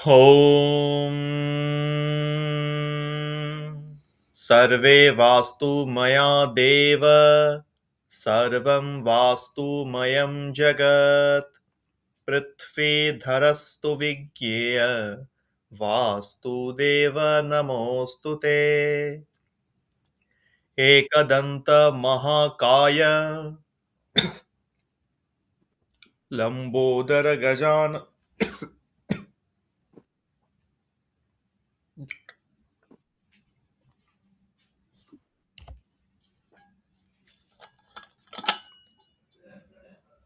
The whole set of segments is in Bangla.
ॐ सर्वे वास्तु मया देव सर्वं वास्तुमयं जगत् पृथ्वीधरस्तु विज्ञेय वास्तुदेव नमोऽस्तु ते एकदन्तमहाकाय लम्बोदरगजान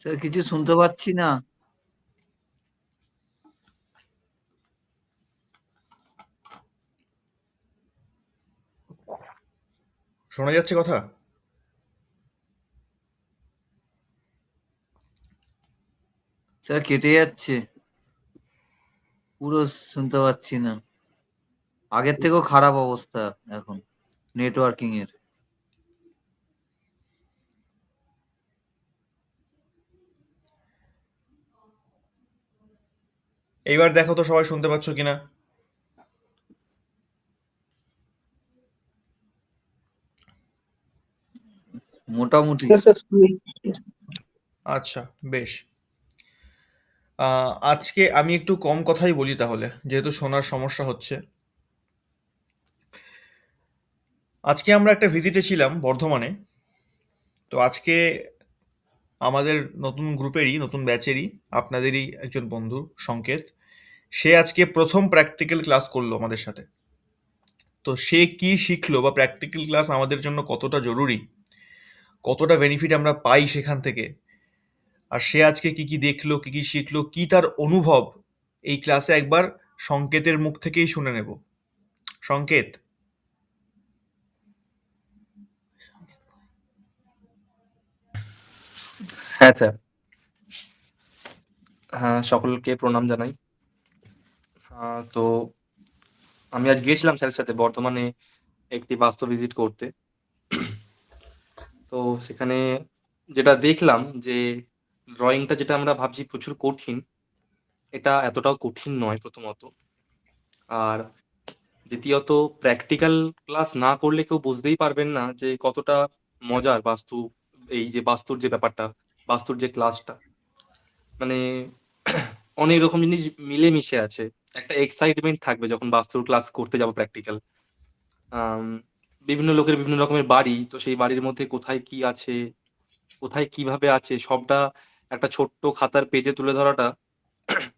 স্যার কিছু শুনতে পাচ্ছি না। শোনা যাচ্ছে কথা? স্যার কেটে যাচ্ছে, পুরো শুনতে পাচ্ছি না। আগের থেকেও খারাপ অবস্থা এখন নেটওয়ার্কিং এর। এইবার দেখো তো সবাই শুনতে পাচ্ছ কিনা? মোটামুটি। আচ্ছা, বেশ। আজকে আমি একটু কম কথাই বলি তাহলে, যেহেতু শোনার সমস্যা হচ্ছে। আজকে আমরা একটা ভিজিটে ছিলাম বর্ধমানে। তো আজকে আমাদের নতুন গ্রুপেরই, নতুন ব্যাচেরই, আপনাদেরই একজন বন্ধু সংকেত, সে আজকে প্রথম প্র্যাকটিক্যাল ক্লাস করলো আমাদের সাথে। তো সে কি শিখলো বা প্র্যাকটিক্যাল ক্লাস আমাদের জন্য কতটা জরুরি, কতটা বেনিফিট আমরা পাই সেখান থেকে, আর সে আজকে কি কি দেখলো, কি কি শিখলো, কি তার অনুভব, এই ক্লাসে একবার সংকেতের মুখ থেকেই শুনে নেব। সংকেত। হ্যাঁ স্যার। হ্যাঁ, সকলকে প্রণাম জানাই। তো আমি আজ গিয়েছিলাম স্যারের সাথে বর্ধমানে একটি বাস্তব ভিজিট করতে। তো সেখানে যেটা দেখলাম যে ড্রয়িংটা যেটা আমরা ভাবছি প্রচুর কঠিন, এটা এতটাও কঠিন নয় প্রথমত। আর দ্বিতীয়ত প্র্যাকটিক্যাল ক্লাস না করলে কেউ বুঝতেই পারবেন না যে কতটা মজার বাস্তু, এই যে বাস্তুর যে ব্যাপারটা, বাস্তুর যে ক্লাসটা, মানে অনেক রকম জিনিস মিলেমিশে আছে। একটা এক্সাইটমেন্ট থাকবে যখন বাস্তুর ক্লাস করতে যাবো প্র্যাকটিক্যাল। বিভিন্ন লোকের বিভিন্ন রকমের বাড়ি, তো সেই বাড়ির মধ্যে কোথায় কি আছে, কোথায় কিভাবে আছে, সবটা একটা ছোট্ট খাতার পেজে তুলে ধরাটা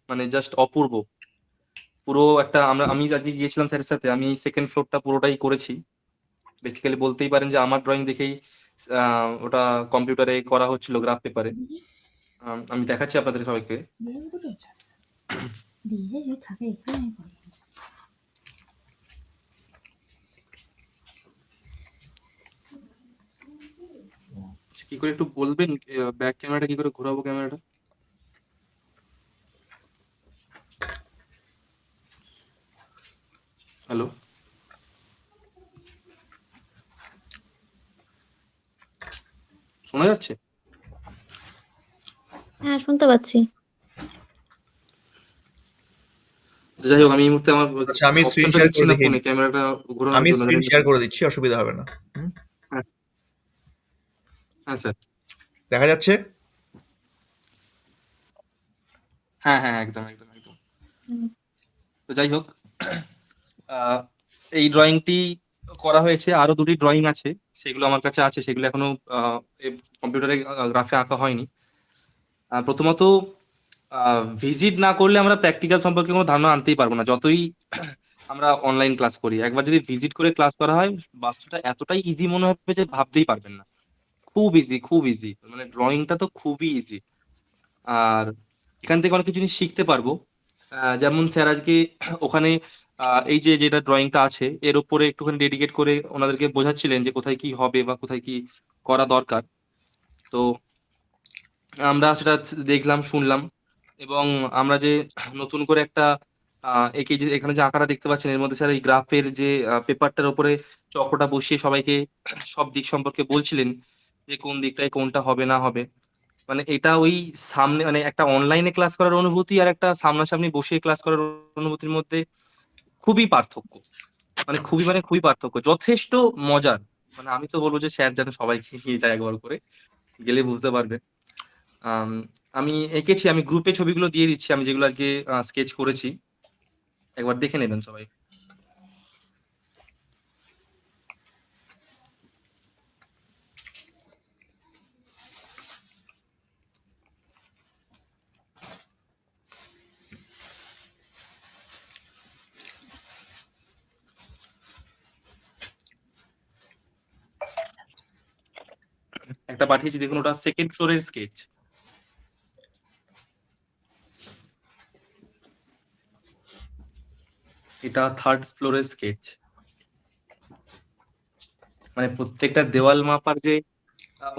মানে জাস্ট অপূর্ব। পুরো একটা আমি আজকে গিয়েছিলাম স্যারের সাথে, আমি সেকেন্ড ফ্লোরটা পুরোটাই করেছি। বেসিক্যালি বলতেই পারেন যে আমার ড্রয়িং দেখেই ওটা কম্পিউটারে করা হচ্ছিল গ্রাফ পেপারে। আমি দেখাচ্ছি আপনাদের সবাইকে। কি করে একটু বলবেন ব্যাক ক্যামেরাটা কি করে ঘোরাবো ক্যামেরাটা? হ্যালো, শোনা যাচ্ছে? হ্যাঁ, শুনতে পাচ্ছি। যাই হোক, আমি এই মুহূর্তে আমার আচ্ছা, আমি স্ক্রিন অপশনটা শেয়ার দিচ্ছি করে না দেখিয়ে ফোনে দিচ্ছি। ক্যামেরাটা ঘোরানোর আমি জন্য। স্ক্রিন শেয়ার করে দিচ্ছি, অসুবিধা হবে না। হুম? হ্যাঁ হ্যাঁ স্যার। দেখা যাচ্ছে? হ্যাঁ হ্যাঁ, একদম একদম একদম। হুম। তো যাই হোক, আহ, এই ড্রয়িংটি করা হয়েছে, আরো দুটি ড্রয়িং আছে, সেগুলো আমার কাছে আছে, সেগুলো এখনো কম্পিউটারে গ্রাফে আঁকা হয়নি। প্রথমত ভিজিট না করলে আমরা প্র্যাকটিক্যাল সম্পর্কে কোনো ধারণা আনতেই পারবো না, যতই আমরা অনলাইন ক্লাস করি। একবার যদি ভিজিট করে ক্লাস করা হয়, বাস্তুটা এতটাই ইজি মনে হবে যে ভাবতেই পারবেন না। খুব ইজি, খুব ইজি, মানে ড্রয়িংটা তো খুবই ইজি। আর এখান থেকে অনেক কিছু জিনিস শিখতে পারবো। যেমন স্যার আজকে ওখানে এই যে যেটা ড্রয়িংটা আছে এর উপরে একটুখানি ডেডিকেট করে ওনাদেরকে বোঝাচ্ছিলেন যে কোথায় কি হবে বা কোথায় কি করা দরকার। তো আমরা সেটা দেখলাম, শুনলাম, এবং আমরা যে নতুন করে একটা একে যে এখানে যে আঁকাটা দেখতে পাচ্ছেন এর মধ্যে স্যার এই গ্রাফের যে পেপারটার উপরে চক্রটা বসিয়ে সবাইকে সব দিক সম্পর্কে বলছিলেন যে কোন দিকটায় কোনটা হবে না হবে। মানে এটা ওই সামনে মানে একটা অনলাইনে ক্লাস করার অনুভূতি আর একটা সামনাসামনি বসে ক্লাস করার অনুভূতির মধ্যে খুবই পার্থক্য, মানে খুবই পার্থক্য, যথেষ্ট মজার। মানে আমি তো বলবো যে স্যার যেন সবাইকে নিয়ে যায় একবার করে, গেলে বুঝতে পারবে। আম, আমি এঁকেছি, আমি গ্রুপে ছবিগুলো দিয়ে দিচ্ছি, আমি যেগুলো আজকে স্কেচ করেছি, একবার দেখে নেবেন সবাই। একটা পাঠিয়েছি, দেখুন, ওটা সেকেন্ড ফ্লোরের স্কেচ। এটা থার্ড ফ্লোরের স্কেচ। মানে প্রত্যেকটা দেওয়াল মাপার যে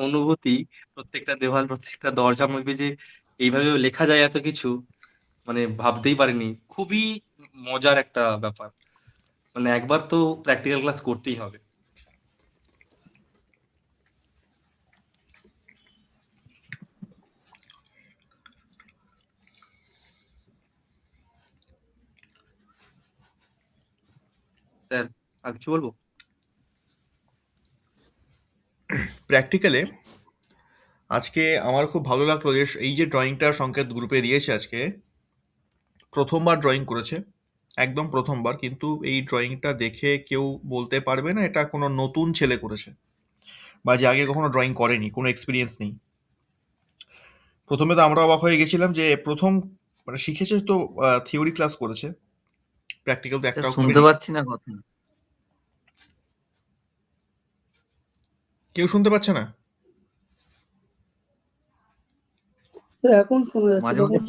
অনুভূতি, প্রত্যেকটা দেওয়াল, প্রত্যেকটা দরজা মাপে যে এইভাবে লেখা যায় এত কিছু, মানে ভাবতেই পারিনি। খুবই মজার একটা ব্যাপার, মানে একবার তো প্র্যাকটিক্যাল ক্লাস করতেই হবে। স্যার, আর কিছু বলবো? প্র্যাকটিক্যালে আজকে আমার খুব ভালো লাগলো যে এই যে ড্রয়িংটা সংকেত গ্রুপে দিয়েছে আজকে, প্রথমবার ড্রয়িং করেছে, একদম প্রথমবার, কিন্তু এই ড্রয়িংটা দেখে কেউ বলতে পারবে না এটা কোনো নতুন ছেলে করেছে বা যে আগে কখনো ড্রয়িং করেনি, কোনো এক্সপিরিয়েন্স নেই। প্রথমে তো আমরা অবাক হয়ে গেছিলাম যে প্রথম মানে শিখেছে তো, থিওরি ক্লাস করেছে, প্র্যাকটিক্যাল তো স্যার একটাও শুনতে করেনি। পাচ্ছি না কথা। কেউ শুনতে পাচ্ছে না? স্যার এখন শোনা যাচ্ছে, মাঝে মাঝে তখন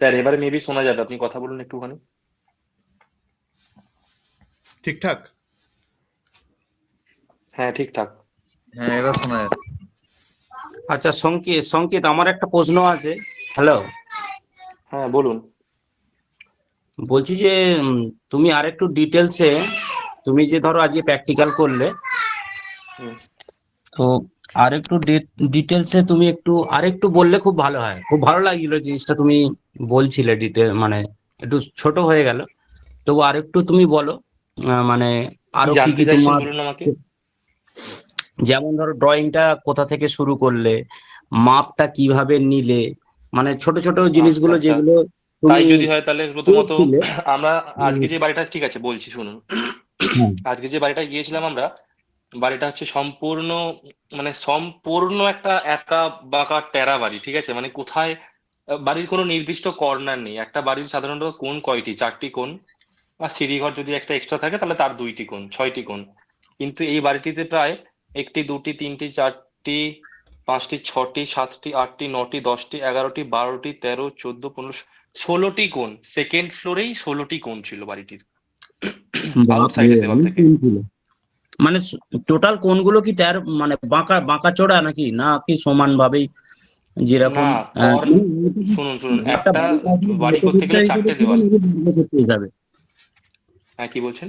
স্যার এবারে মেবি শোনা যাবে, আপনি কথা বলুন একটুখানি। ঠিকঠাক? হ্যাঁ, ঠিকঠাক। হ্যাঁ, এবার শোনা যাচ্ছে। আচ্ছা সংকেত, সংকেত আমার একটা প্রশ্ন আছে। হ্যালো, হ্যাঁ, বলুন। বলছি যে তুমি আরেকটু ডিটেলসে, তুমি যে ধরো আজকে প্র্যাকটিক্যাল করলে, হুম। তো আরেকটু ডিটেলসে তুমি একটু আরেকটু বললে খুব ভালো হয়। খুব ভালো লাগছিল জিনিসটা তুমি বলছিলে, ডিটেল মানে একটু ছোট হয়ে গেল, তবু আরেকটু তুমি বলো। মানে কি আরো কি জানতে কি চাইছেন তোমার, বলুন আমাকে। যেমন ধরো ড্রয়িংটা কোথা থেকে শুরু করলে, মাপটা কিভাবে নিলে, মানে ছোট ছোট আচ্ছা, জিনিসগুলো আচ্ছা। যেগুলো তাই তুমি যদি হয় তাহলে প্রথমত ছিলে। আমরা আজকে উম, যে বাড়িটা, ঠিক আছে বলছি শুনুন, হ্যাঁ, আজকে যে বাড়িটা গিয়েছিলাম আমরা, বাড়িটা হচ্ছে সম্পূর্ণ, মানে সম্পূর্ণ একটা একা বাঁকা টেরা বাড়ি, ঠিক আছে, মানে কোথায় বাড়ির কোনো নির্দিষ্ট কর্নার নেই। একটা বাড়ির সাধারণত কোণ কয়টি, 4টি কোণ, আর সিঁড়িঘর যদি একটা এক্সট্রা থাকে তাহলে তার 2টি কোণ, 6টি কোণ। কিন্তু এই বাড়িটিতে প্রায় 1টি, 2টি, 3টি, 4টি, 5টি, 6টি, 7টি, 8টি, 9টি, 10টি, 11টি, 12টি, 13, 14, 15, 16টি কোণ। সেকেন্ড ফ্লোরেই 16টি কোণ ছিল বাড়িটির, বাপরে, আউটসাইডের দেওয়াল অনেক থেকে। কোণ ছিল। মানে টোটাল কোণগুলো কি মানে বাঁকা বাঁকা চড়া নাকি, না কি সমান ভাবেই যেরকম না, শুনুন শুনুন, একটা একটা বাড়িটা আসলে বাড়ি করতে বর্গক্ষেত্র গেলে হিসেবে 4টে ছিল দেওয়াল। নাকি বর্গক্ষেত্র হিসাবে? হ্যাঁ, কি বলছেন?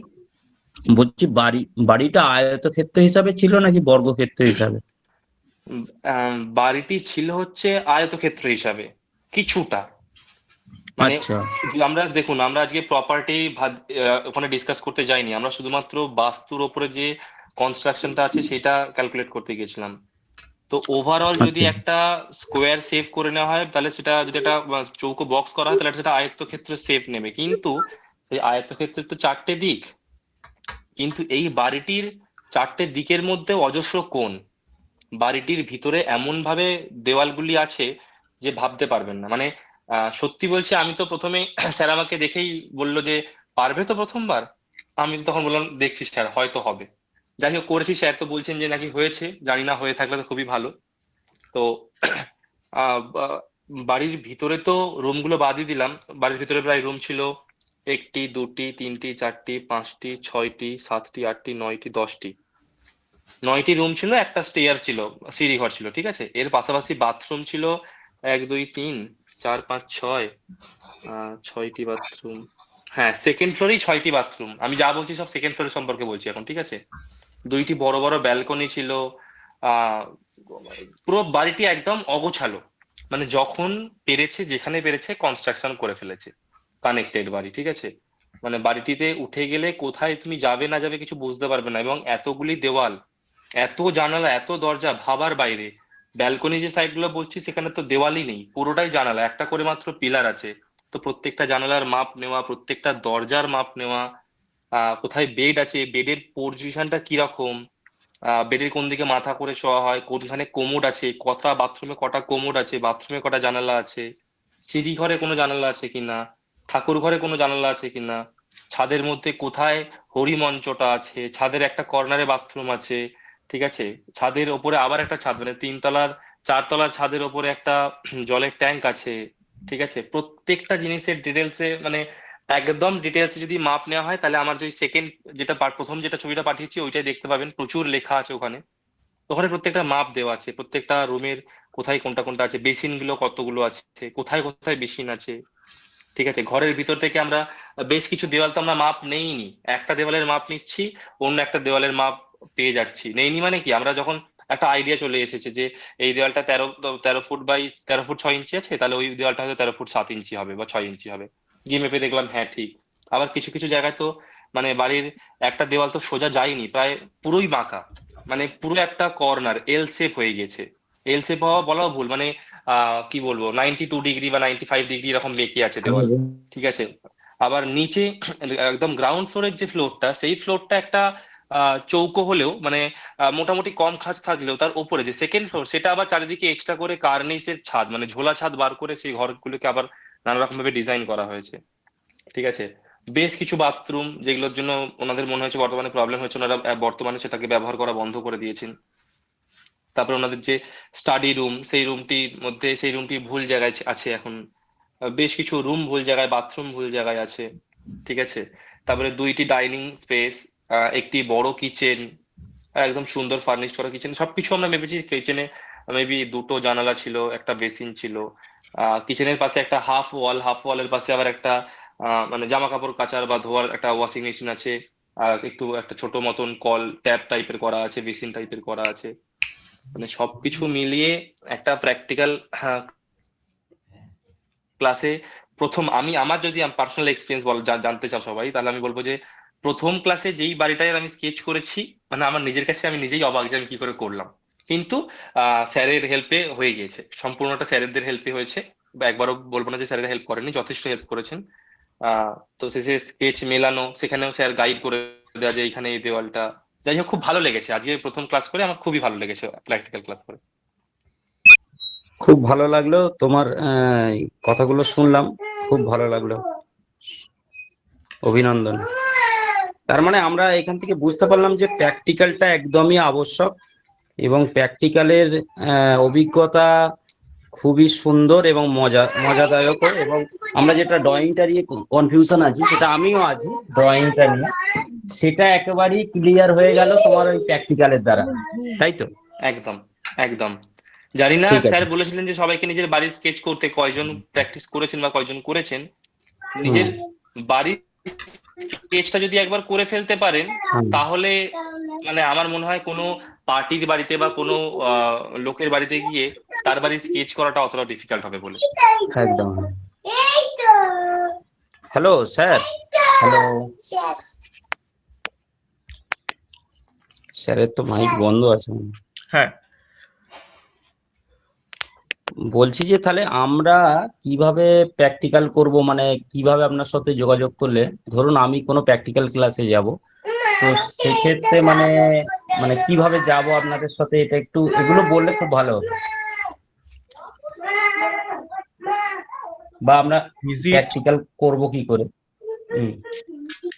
বলছি বাড়িটা আয়তক্ষেত্র হিসাবে ছিল নাকি বর্গক্ষেত্র হিসাবে? বাড়িটি ছিল হচ্ছে আয়তক্ষেত্র হিসাবে কিছুটা, মানে আচ্ছা, আমরা দেখুন, আমরা আজকে প্রপার্টি ওখানে ডিসকাস করতে যাইনি, আমরা শুধুমাত্র বাস্তুর ওপরে যে কনস্ট্রাকশনটা আছে সেটা ক্যালকুলেট করতে গেছিলাম। তো ওভারঅল যদি আচ্ছা, একটা স্কোয়ার শেপ করে নেওয়া হয়, তাহলে সেটা যদি একটা চৌকো বক্স করা হয় তাহলে সেটা আয়তক্ষেত্রের শেপ নেবে। কিন্তু এই আয়তক্ষেত্রের তো 4টে দিক, কিন্তু এই বাড়িটির 4টে দিকের মধ্যে অজস্র কোণ। বাড়িটির ভিতরে এমন ভাবে দেওয়ালগুলি আছে যে ভাবতে পারবেন না। মানে সত্যি বলছি, আমি তো প্রথমে স্যার আমাকে দেখেই বললো যে পারবে তো প্রথমবার। আমি তো তখন বললাম দেখছি স্যার, হয়তো হবে। যাই হোক করেছি, স্যার তো বলছেন যে নাকি হয়েছে, জানি না, হয়ে থাকলে তো খুবই ভালো। তো বাড়ির ভিতরে তো রুমগুলো বাদই দিলাম, বাড়ির ভিতরে প্রায় রুম ছিল 1টি, 2টি, 3টি, 4টি, 5টি, 6টি, 7টি, 8টি, 9টি, 10টি, 9টি রুম ছিল, একটা স্টেয়ার ছিল, সিঁড়ি ঘর ছিল, ঠিক আছে। এর পাশাপাশি বাথরুম ছিল 1, 2, 3, 4, 5, 6, 6টি বাথরুম। হ্যাঁ, সেকেন্ড ফ্লোরেই 6টি বাথরুম। আমি যা বলছি সব সেকেন্ড ফ্লোরের সম্পর্কে বলছি এখন, ঠিক আছে। 2টি বড় বড় ব্যালকনি ছিল। আহ পুরো বাড়িটি একদম অগোছালো, মানে যখন পেরেছে, যেখানে পেরেছে কনস্ট্রাকশন করে ফেলেছে। কানেক্টেড বাড়ি, ঠিক আছে। মানে বাড়িটিতে উঠে গেলে কোথায় তুমি যাবে না যাবে কিছু বুঝতে পারবে না, এবং এতগুলি দেওয়াল, এত জানালা, এত দরজা, ভাবার বাইরে। ব্যালকনি যে সাইড গুলো বলছি সেখানে তো দেওয়ালই নেই, পুরোটাই জানালা, একটা করে মাত্র পিলার আছে। তো প্রত্যেকটা জানালার মাপ নেওয়া, প্রত্যেকটা দরজার মাপ নেওয়া, কোথায় বেড আছে, বেডের পজিশনটা কিরকম, বেডের কোন দিকে মাথা করে শোয়া হয়, কোনখানে কোমোড আছে, কটা বাথরুমে, কটা কোমোড আছে, বাথরুমে কটা জানালা আছে, সিঁড়ি ঘরে কোনো জানালা আছে কিনা, ঠাকুর ঘরে কোনো জানালা আছে কিনা, ছাদের মধ্যে কোথায় হরিমঞ্চটা আছে, ছাদের একটা কর্নারে বাথরুম আছে, ঠিক আছে। ছাদের ওপরে আবার একটা ছাদ, মানে 3তলার 4তলার ছাদের ওপরে একটা জলের ট্যাঙ্ক আছে, ঠিক আছে। প্রত্যেকটা জিনিসের ডিটেলসে, মানে একদম ডিটেলসে যদি মাপ নেওয়া হয়, তাহলে আমার যে সেকেন্ড যেটা প্রথম যেটা ছবিটা পাঠিয়েছি ওইটাই দেখতে পাবেন, প্রচুর লেখা আছে ওখানে। ওখানে প্রত্যেকটা মাপ দেওয়া আছে, প্রত্যেকটা রুমের কোথায় কোনটা কোনটা আছে, বেসিন গুলো কতগুলো আছে, কোথায় কোথায় বেসিন আছে, ঠিক আছে। ঘরের ভিতর থেকে আমরা বেশ কিছু দেওয়াল তো আমরা মাপ নেইনি, একটা দেওয়ালের মাপ নিচ্ছি, অন্য একটা দেওয়ালের মাপ পেয়ে যাচ্ছি। নেইনি মানে কি, আমরা যখন একটা আইডিয়া চলে এসেছে যে এই দেওয়ালটা 13 ফুট বাই 13 ফুট 6 ইঞ্চি আছে, তাহলে ওই দেওয়ালটা হয়তো 13 ফুট 7 ইঞ্চি হবে বা 6 ইঞ্চি হবে। গিয়ে মেপে দেখলাম হ্যাঁ ঠিক। আবার কিছু কিছু জায়গায় তো মানে বাড়ির একটা দেওয়াল তো সোজা যায়নি, প্রায় পুরোই বাঁকা, মানে পুরো একটা কর্নার এল শেপ হয়ে গেছে। এল শেপ হওয়া বলাও ভুল, মানে কি বলবো, 92 ডিগ্রি বা 95 ডিগ্রি এরকম বেঁকে আছে দেওয়াল, ঠিক আছে। আবার নিচে একদম গ্রাউন্ড ফ্লোরের যে ফ্লোরটা, সেই ফ্লোরটা একটা চৌকো হলেও, মানে মোটামুটি কম খাজ থাকলেও তার উপরে যে সেকেন্ড ফ্লোর, সেটা আবার চারিদিকে এক্সট্রা করে কার্নিসের ছাদ, মানে ঝোলা ছাদ বার করে সেই ঘরগুলোকে আবার নানা রকম ভাবে ডিজাইন করা হয়েছে, ঠিক আছে। বেশ কিছু বাথরুম যেগুলোর জন্য ওনাদের মনে হয়েছে বর্তমানে প্রবলেম হয়েছে, ওনারা বর্তমানে সেটাকে ব্যবহার করা বন্ধ করে দিয়েছেন। তারপরে ওনাদের যে স্টাডি রুম, সেই রুমটির মধ্যে, সেই রুমটি ভুল জায়গায় আছে এখন। বেশ কিছু রুম ভুল জায়গায়, বাথরুম ভুল জায়গায় আছে, ঠিক আছে। তারপরে 2টি ডাইনিং স্পেস, একটি বড় কিচেন, একদম সুন্দর ফার্নিশ করা কিচেন, সবকিছু আমরা মেপেছি। কিচেনে মেবি 2টো জানালা ছিল, একটা বেসিন ছিল, কিচেনের পাশে একটা হাফ ওয়াল, হাফ ওয়ালের পাশে আবার একটা মানে জামা কাপড় কাচার বা ধোয়ার একটা ওয়াশিং মেশিন আছে, আর একটু একটা ছোট মতন কল ট্যাপ টাইপের করা আছে, বেসিন টাইপের করা আছে। মানে সবকিছু মিলিয়ে একটা প্র্যাকটিক্যাল ক্লাসে, প্রথম আমি আমার যদি পার্সোনাল এক্সপিরিয়েন্স জানতে চাও সবাই, তাহলে আমি বলবো যে প্রথম ক্লাসে যেই বাড়িটায় আমি স্কেচ করেছি, মানে আমার নিজের কাছে আমি নিজেই অবাক যে আমি কি করে করলাম। কিন্তু স্যারের হেল্পে হয়ে গিয়েছে, সম্পূর্ণটা স্যারেদের হেল্পে হয়েছে। বা একবারও বলবো না যে স্যারেরা হেল্প করেনি, যথেষ্ট হেল্প করেছেন। তো শেষে স্কেচ মেলানো, সেখানেও স্যার গাইড করে দেওয়া যে এইখানে এই দেওয়ালটা। যাই হোক, খুব ভালো লেগেছে আজকে প্রথম ক্লাস করে, আমার খুবই ভালো লেগেছে প্র্যাকটিক্যাল ক্লাস করে। খুব ভালো লাগলো তোমার কথাগুলো শুনলাম, খুব ভালো লাগলো, অভিনন্দন। তার মানে আমরা এখান থেকে বুঝতে পারলাম যে প্র্যাকটিক্যালটা একদমই আবশ্যক, এবং প্র্যাকটিক্যালের অভিজ্ঞতা খুবই সুন্দর এবং মজাদায়ক। এবং আমরা যেটা ড্রয়িংটা নিয়ে কনফিউশন আছি, সেটা আমিও আছি ড্রয়িংটা নিয়ে, সেটা একেবারেই ক্লিয়ার হয়ে গেল তোমার ওই প্র্যাকটিক্যালের দ্বারা, তাই তো? একদম একদম। জানি না ঠিক স্যার আছে। বলেছিলেন যে সবাইকে নিজের বাড়ির স্কেচ করতে, কয়জন প্র্যাকটিস করেছেন বা কয়জন করেছেন। হুম, নিজের বাড়ির স্কেচটা যদি একবার করে ফেলতে পারেন, হুম, তাহলে মানে আমার মনে হয় কোনো পার্টির বাড়িতে বা কোনো লোকের বাড়িতে গিয়ে তার বাড়ির স্কেচ করাটা অতটা ডিফিকাল্ট হবে বলে। একদম। হ্যালো স্যার, হ্যালো, স্যারের তো মাইক বন্ধ আছে। হ্যাঁ, বলছি যে তাহলে আমরা কিভাবে প্র্যাকটিক্যাল করব, মানে কিভাবে আপনার সাথে যোগাযোগ করলে, ধরুন আমি কোনো প্র্যাকটিক্যাল ক্লাসে যাব, তো সেক্ষেত্রে মানে মানে কিভাবে যাব আপনাদের সাথে, এটা একটু এগুলো বললে খুব ভালো হতো। বা আমরা ভিজিট প্র্যাকটিক্যাল করব কি করে? হুম,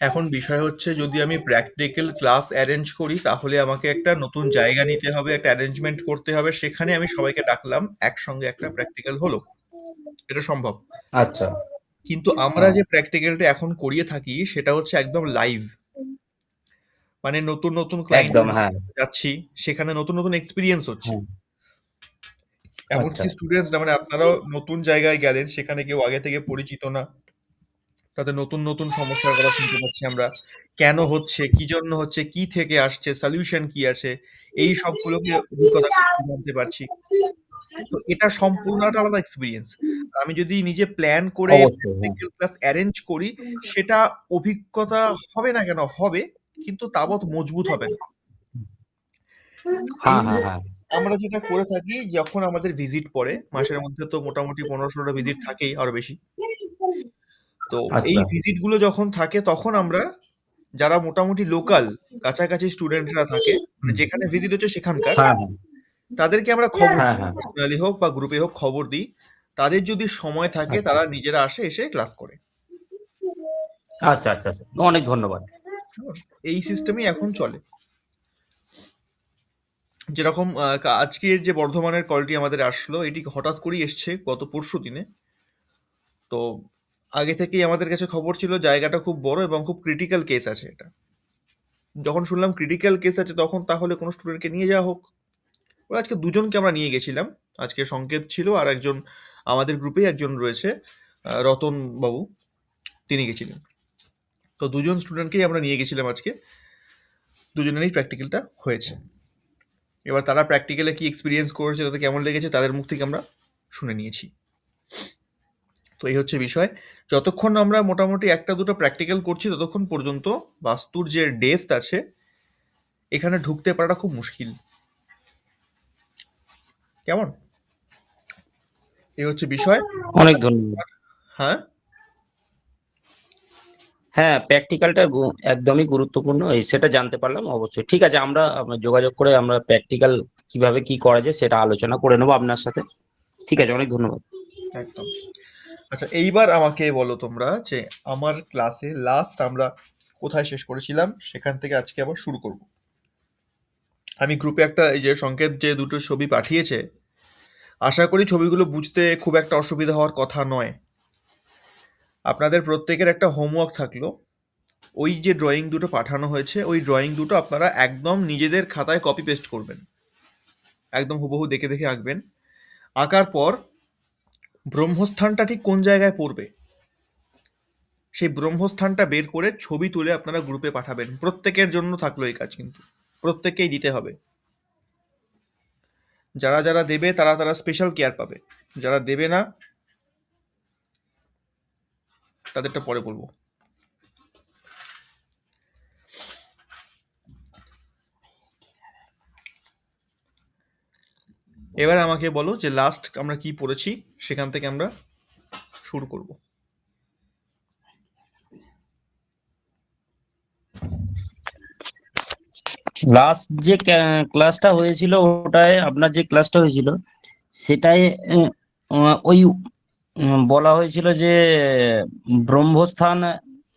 এখন বিষয় হচ্ছে, যদি আমি প্র্যাকটিক্যাল ক্লাস অ্যারেঞ্জ করি তাহলে আমাকে একটা নতুন জায়গা নিতে হবে, একটা অ্যারেঞ্জমেন্ট করতে হবে, সেখানে আমি সবাইকে ডাকলাম, একসঙ্গে একটা প্র্যাকটিক্যাল হলো, এটা সম্ভব। আচ্ছা, কিন্তু আমরা হ্যাঁ, যে প্র্যাকটিক্যালটা এখন করিয়ে থাকি সেটা হচ্ছে একদম লাইভ, মানে নতুন নতুন একদম, ক্লায়েন্টের হ্যাঁ, যাচ্ছি, সেখানে নতুন নতুন এক্সপিরিয়েন্স হচ্ছে। হ্যাঁ, আচ্ছা, এমনকি স্টুডেন্টস না, মানে আপনারাও নতুন জায়গায় গেলেন, সেখানে কেউ আগে থেকে পরিচিত না, তাদের নতুন নতুন সমস্যার কথা শুনতে পাচ্ছি আমরা, কেন হচ্ছে, কি জন্য হচ্ছে, কি থেকে আসছে, সলিউশন কি আছে, এই সবগুলোকে অভিজ্ঞতা করতে জানতে পারছি। তো এটা সম্পূর্ণ একটা আলাদা এক্সপিরিয়েন্স। আমি যদি নিজে প্ল্যান করে অবশ্যই, হ্যাঁ, প্র্যাকটিক্যাল ক্লাস অ্যারেঞ্জ করি, সেটা অভিজ্ঞতা হবে না কেন, হবে, কিন্তু তাবৎ মজবুত হবে না। এই হ্যাঁ, জন্য হ্যাঁ, হ্যাঁ, আমরা যেটা করে থাকি, যখন আমাদের ভিজিট পড়ে মাসের মধ্যে, তো মোটামুটি 15-16টা ভিজিট থাকেই, আরো বেশি। তো এই আচ্ছা, ভিজিট গুলো যখন থাকে, তখন আমরা যারা মোটামুটি লোকাল, কাছাকাছি স্টুডেন্টরা থাকে, মানে যেখানে ভিজিট হচ্ছে সেখানকার, হ্যাঁ, হ্যাঁ, তাদেরকে আমরা খবর হ্যাঁ, দিই, হ্যাঁ, পার্সোনালি হোক বা গ্রুপে হোক খবর দিই। তাদের যদি সময় থাকে আচ্ছা, তারা নিজেরা আসে, এসে ক্লাস করে। আচ্ছা, আচ্ছা, আচ্ছা, অনেক ধন্যবাদ। এই সিস্টেমই এখন চলে। যেরকম আজকের যে বর্ধমানের কলটি আমাদের আসলো, এটি হঠাৎ করেই এসছে গত পরশু দিনে। তো আগে থেকেই আমাদের কাছে খবর ছিল জায়গাটা খুব বড় এবং খুব ক্রিটিক্যাল কেস আছে এটা। যখন শুনলাম ক্রিটিক্যাল কেস আছে, তখন তাহলে কোনো স্টুডেন্টকে নিয়ে যাওয়া হোক। ওরা আজকে দুজনকে আমরা নিয়ে গেছিলাম। আজকে সংকেত ছিল, আর একজন আমাদের গ্রুপেই একজন রয়েছে, রতন বাবু, তিনি গেছিলেন। তো দুজন স্টুডেন্টকেই আমরা নিয়ে গেছিলাম আজকে, দুজনেরই প্র্যাকটিক্যালটা হয়েছে। এবার তারা প্র্যাকটিক্যালে কি এক্সপিরিয়েন্স করেছে, তাদের কেমন লেগেছে, তাদের মুখ থেকে আমরা শুনে নিয়েছি। তো এই হচ্ছে বিষয়। যতক্ষণ আমরা মোটামুটি একটা দুটো প্র্যাকটিক্যাল করছি, ততক্ষণ পর্যন্ত বাস্তুর যে ডেপথ আছে, এখানে ঢুকতে পারাটা খুব মুশকিল। কেমন, এই হচ্ছে বিষয়। অনেক ধন্যবাদ। হ্যাঁ, হ্যাঁ, প্র্যাকটিক্যালটা একদমই গুরুত্বপূর্ণ, সেটা জানতে পারলাম অবশ্যই। ঠিক আছে, আমরা যোগাযোগ করে আমরা প্র্যাকটিক্যাল কিভাবে কি করা যায় সেটা আলোচনা করে নেবো আপনার সাথে। ঠিক আছে, অনেক ধন্যবাদ। একদম। আচ্ছা, এইবার আমাকে বলো তোমরা যে আমার ক্লাসে লাস্ট আমরা কোথায় শেষ করেছিলাম, সেখান থেকে আজকে আবার শুরু করব। আমি গ্রুপে একটা, এই যে সংকেত যে দুটো ছবি পাঠিয়েছে, আশা করি ছবিগুলো বুঝতে খুব একটা অসুবিধা হওয়ার কথা নয়। আপনাদের প্রত্যেকের একটা হোমওয়ার্ক থাকলো, ওই যে ড্রয়িং দুটো পাঠানো হয়েছে, ওই ড্রয়িং দুটো আপনারা একদম নিজেদের খাতায় কপি পেস্ট করবেন, একদম হুবহু দেখে দেখে আঁকবেন। আঁকার পর ব্রহ্মস্থানটা ঠিক কোন জায়গায় পড়বে, সেই ব্রহ্মস্থানটা বের করে ছবি তুলে আপনারা গ্রুপে পাঠাবেন। প্রত্যেকের জন্য থাকলো এই কাজ, কিন্তু প্রত্যেককেই দিতে হবে। যারা যারা দেবে তারা তারা স্পেশাল কেয়ার পাবে, যারা দেবে না তাদেরটা পরে বলবো। এবার আমাকে বলো যে লাস্ট আমরা কি পড়েছি, সেখান থেকে আমরা শুরু করব। লাস্ট যে ক্লাসটা হয়েছিল, ওটায় আপনার যে ক্লাসটা হয়েছিল সেটাই ওই বলা হয়েছিল যে ব্রহ্মস্থান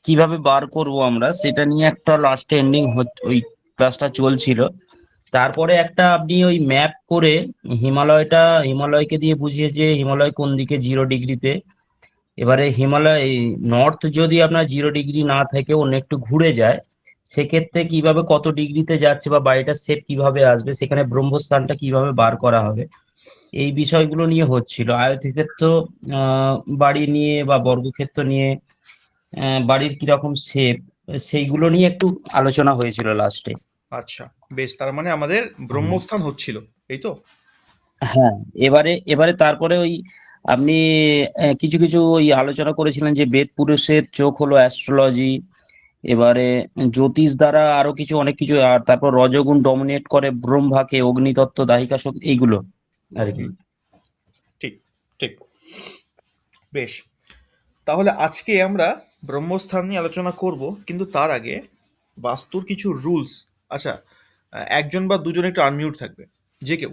কিভাবে বার করব আমরা, সেটা নিয়ে একটা লাস্ট এন্ডিং ওই ক্লাসটা চলছিল। তারপরে একটা আপনি ওই ম্যাপ করে হিমালয়কে দিয়ে বুঝিয়েছে হিমালয় কোন দিকে 0 ডিগ্রিতে। এবারে হিমালয় নর্থ যদি আপনার 0 ডিগ্রি না থেকে অন্য একটু ঘুরে যায়, সেক্ষেত্রে কিভাবে কত ডিগ্রিতে যাচ্ছে বা বাড়িটার শেপ কিভাবে আসবে, সেখানে ব্রহ্মস্থানটা কিভাবে বার করা হবে, এই বিষয়গুলো নিয়ে হচ্ছিল। আয়তক্ষেত্র বাড়ি নিয়ে বা বর্গক্ষেত্র নিয়ে বাড়ির কিরকম শেপ, সেইগুলো নিয়ে একটু আলোচনা হয়েছিল লাস্টে। আচ্ছা, বেশ, তার মানে আমাদের ব্রহ্মস্থান হচ্ছিল, এই তো? হ্যাঁ, এবারে এবারে তারপরে ওই আপনি কিছু কিছু ওই আলোচনা করেছিলেন যে বেদ পুরুষের চোখ হলো অ্যাস্ট্রোলজি। এবারে জ্যোতিষ দ্বারা আরো কিছু অনেক কিছু, আর তারপর রজগুণ ডমিনেট করে ব্রহ্মাকে, অগ্নিতত্ত্ব, দাহিকা শক্তি, এইগুলো আর কি। হুম, ঠিক ঠিক, বেশ। তাহলে আজকে আমরা ব্রহ্মস্থান নিয়ে আলোচনা করব, কিন্তু তার আগে বাস্তুর কিছু রুলস। আচ্ছা, একজন বা দুজন একটু আনমিউট থাকবে, যে কেউ।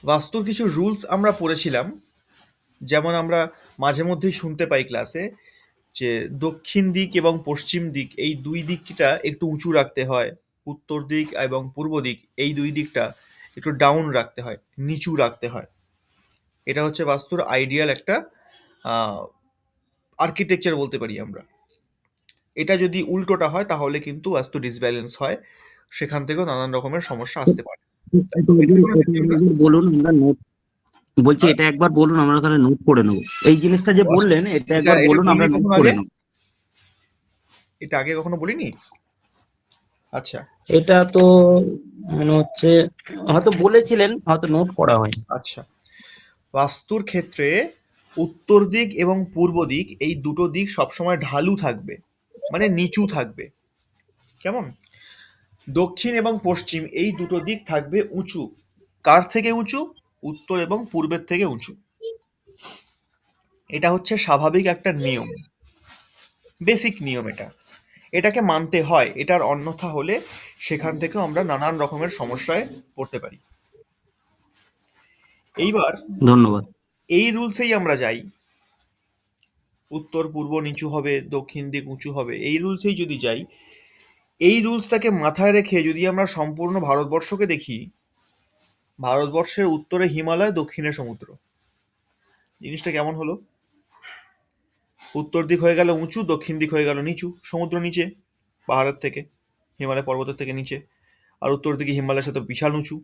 বাস্তুর কিছু রুলস আমরা পড়েছিলাম, যেমন আমরা মাঝে মধ্যেই শুনতে পাই ক্লাসে যে দক্ষিণ দিক এবং পশ্চিম দিক এই দুই দিকটা একটু উঁচু রাখতে হয়, উত্তর দিক এবং পূর্ব দিক এই দুই দিকটা একটু ডাউন রাখতে হয়, নিচু রাখতে হয়। এটা হচ্ছে বাস্তুর আইডিয়াল একটা আর্কিটেকচার বলতে পারি আমরা। এটা যদি উল্টোটা হয় তাহলে কিন্তু বাস্তু ডিসব্যালেন্স হয়, সেখান থেকেও নানান রকমের সমস্যা আসতে পারে। এটা শুনেছি আমরা। বলুন, আমরা নোট বলছি, আর এটা একবার বলুন, আমরা তাহলে নোট করে নেবো। এই জিনিসটা যে আচ্ছা, বললেন, এটা এটা একবার এটা বলুন, আমরা বলিনি নোট কখনো করে আগে? নেবো। এটা আগে কখনো বলিনি? আচ্ছা এটা তো মনে হচ্ছে হয়তো বলেছিলেন, হয়তো নোট করা হয়নি। আচ্ছা, বাস্তুর ক্ষেত্রে উত্তর দিক এবং পূর্ব দিক এই দুটো দিক সবসময় ঢালু থাকবে, মানে নিচু থাকবে। কেমন? দক্ষিণ এবং পশ্চিম এই দুটো দিক থাকবে উঁচু। কার থেকে উঁচু? উত্তর এবং পূর্বের থেকে উঁচু। এটা হচ্ছে স্বাভাবিক একটা নিয়ম, বেসিক নিয়ম। এটাকে মানতে হয়, এটার অন্যথা হলে সেখান থেকেও আমরা নানান রকমের সমস্যায় পড়তে পারি। এইবার ধন্যবাদ। এই রুলসেই আমরা যাই, উত্তর পূর্ব নিচু হবে, দক্ষিণ দিক উঁচু হবে, এই রুলসেই যদি যাই, এই রুলসটাকে মাথায় রেখে যদি আমরা সম্পূর্ণ ভারতবর্ষকে দেখি, ভারতবর্ষের উত্তরে হিমালয়, দক্ষিণে সমুদ্র। জিনিসটা কেমন হলো? উত্তর দিক হয়ে গেল উঁচু, দক্ষিণ দিক হয়ে গেল নিচু, সমুদ্র নিচে পাহাড়ের থেকে, হিমালয় পর্বতের থেকে নিচে, আর উত্তর দিকে হিমালয়ের সাথে বিশাল উঁচু।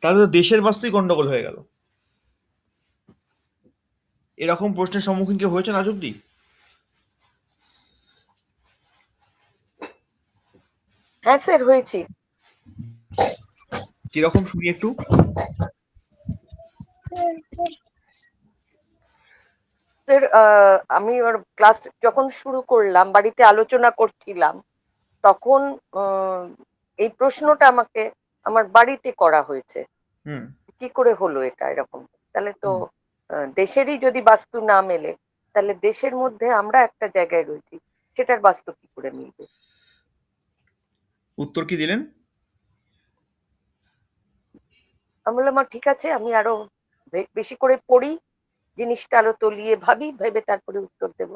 তাহলে তো দেশের বাস্তুই গন্ডগোল হয়ে গেল। এরকম প্রশ্নের সম্মুখীন কেউ হয়েছেন আজ অব্দি? হ্যাঁ স্যার, হয়েছি। কিরকম শুনি একটু। স্যার, আমি ওর ক্লাস যখন শুরু করলাম, বাড়িতে আলোচনা করছিলাম, তখন এই প্রশ্নটা আমাকে আমার বাড়িতে করা হয়েছে, হুম। কি করে হলো এটা এরকম। তাহলে তো দেশেরই যদি বাস্তু না মেলে, তাহলে দেশের মধ্যে আমরা একটা জায়গায় রয়েছি, সেটার বাস্তু কি করে মিলবে? উত্তর কি দিলেন? আমি বললাম, ঠিক আছে, আমি আরো বেশি করে পড়ি, জিনিসটা আরো তলিয়ে ভাবি, ভেবে তারপরে উত্তর দেব।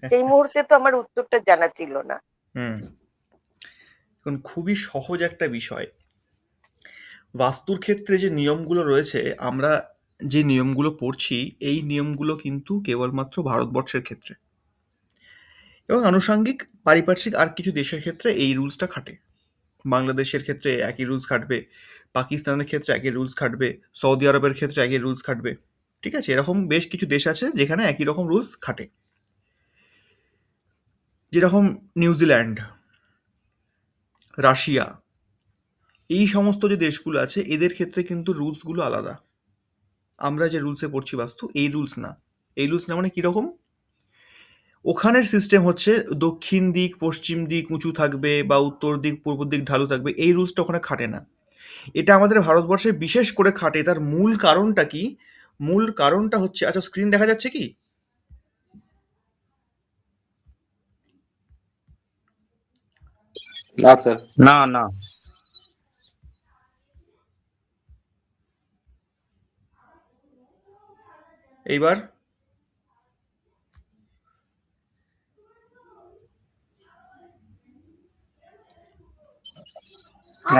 সেই মুহূর্তে তো আমার উত্তরটা জানা ছিল না। হুম। এখন খুবই সহজ একটা বিষয়, বাস্তুর ক্ষেত্রে যে নিয়মগুলো রয়েছে, আমরা যে নিয়মগুলো পড়ছি, এই নিয়মগুলো কিন্তু কেবলমাত্র ভারতবর্ষের ক্ষেত্রে, এবং আনুষঙ্গিক পারিপার্শ্বিক আর কিছু দেশের ক্ষেত্রে এই রুলসটা খাটে। বাংলাদেশের ক্ষেত্রে একই রুলস খাটবে, পাকিস্তানের ক্ষেত্রে একই রুলস খাটবে, সৌদি আরবের ক্ষেত্রে একই রুলস খাটবে। ঠিক আছে, এরকম বেশ কিছু দেশ আছে যেখানে একই রকম রুলস খাটে, যেরকম নিউজিল্যান্ড, রাশিয়া, এই সমস্ত যে দেশগুলো আছে এদের ক্ষেত্রে কিন্তু রুলসগুলো আলাদা। আমরা যে রুলসে পড়ছি বাস্তু, এই রুলস না। এই রুলস না মানে কীরকম? ওখানের সিস্টেম হচ্ছে দক্ষিণ দিক পশ্চিম দিক উঁচু থাকবে বা উত্তর দিক পূর্ব দিক ঢালু থাকবে, এই রুলসটা ওখানে খাটে না। এটা আমাদের ভারতবর্ষে বিশেষ করে খাটে। তার মূল কারণটা কি? মূল কারণটা হচ্ছে, আচ্ছা স্ক্রিন দেখা যাচ্ছে কি? না স্যার। না না, এইবার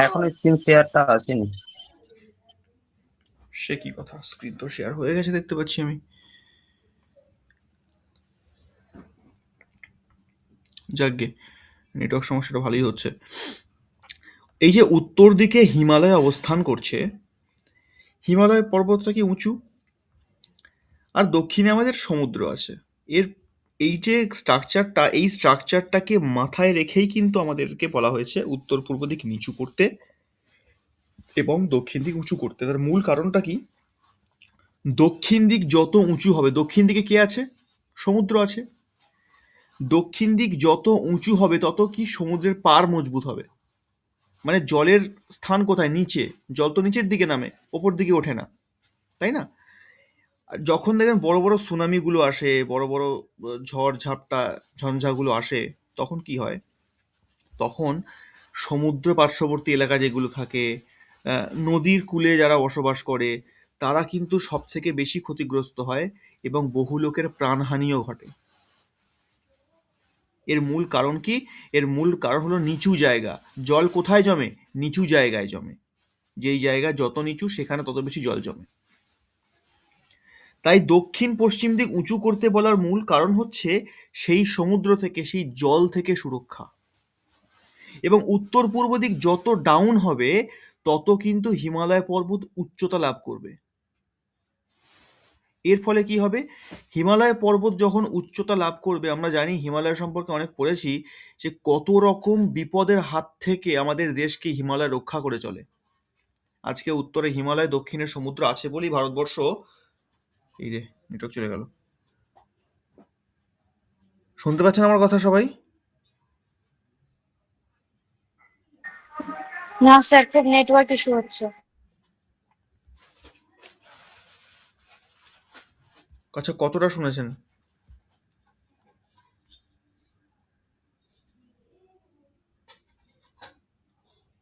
এখন স্ক্রিন শেয়ারটা আসেনি। সে কি কথা, স্ক্রিন তো শেয়ার হয়ে গেছে দেখতে পাচ্ছি আমি। যাকগে, নেটওয়ার্ক সমস্যাটা ভালোই হচ্ছে। এই যে উত্তর দিকে হিমালয় অবস্থান করছে, হিমালয় পর্বতটা কি উঁচু, আর দক্ষিণে আমাদের সমুদ্র আছে। এর এই যে স্ট্রাকচারটা, এই স্ট্রাকচারটাকে মাথায় রেখেই কিন্তু আমাদেরকে বলা হয়েছে উত্তর পূর্ব দিক নিচু করতে এবং দক্ষিণ দিক উঁচু করতে। তার মূল কারণটা কি? দক্ষিণ দিক যত উঁচু হবে, দক্ষিণ দিকে কে আছে? সমুদ্র আছে। দক্ষিণ দিক যত উঁচু হবে তত কি সমুদ্রের পাড় মজবুত হবে। মানে জলের স্থান কোথায়? নিচে। জল তো নিচের দিকে নামে, ওপর দিকে ওঠে না, তাই না? আর যখন দেখবেন বড় বড় সুনামিগুলো আসে, বড় বড় ঝড় ঝাপটা ঝঞ্ঝাগুলো আসে, তখন কি হয়? তখন সমুদ্র পার্শ্ববর্তী এলাকা যেগুলো থাকে, নদীর কূলে যারা বসবাস করে, তারা কিন্তু সব থেকে বেশি ক্ষতিগ্রস্ত হয় এবং বহু লোকের প্রাণহানিও ঘটে। এর মূল কারণ কি? এর মূল কারণ হলো নিচু জায়গা। জল কোথায় জমে? নিচু জায়গায় জমে। যেই জায়গা যত নিচু সেখানে তত বেশি জল জমে। তাই দক্ষিণ পশ্চিম দিক উঁচু করতে বলার মূল কারণ হচ্ছে সেই সমুদ্র থেকে, সেই জল থেকে সুরক্ষা। এবং উত্তর পূর্ব দিক যত ডাউন হবে তত কিন্তু হিমালয় পর্বত উচ্চতা লাভ করবে। এর ফলে কি হবে? হিমালয় পর্বত যখন উচ্চতা লাভ করবে, আমরা জানি হিমালয় সম্পর্কে অনেক পড়েছি যে কত রকম বিপদের হাত থেকে আমাদের দেশকে হিমালয় রক্ষা করে চলে। আজকে উত্তরে হিমালয়, দক্ষিণে সমুদ্র আছে বলেই ভারতবর্ষ, এই রে নেটওয়ার্ক চলে গেল, শুনতে পাচ্ছেন আমার কথা সবাই? না স্যার, খুব নেটওয়ার্ক ইস্যু হচ্ছে। আচ্ছা, কতটা শুনেছেন?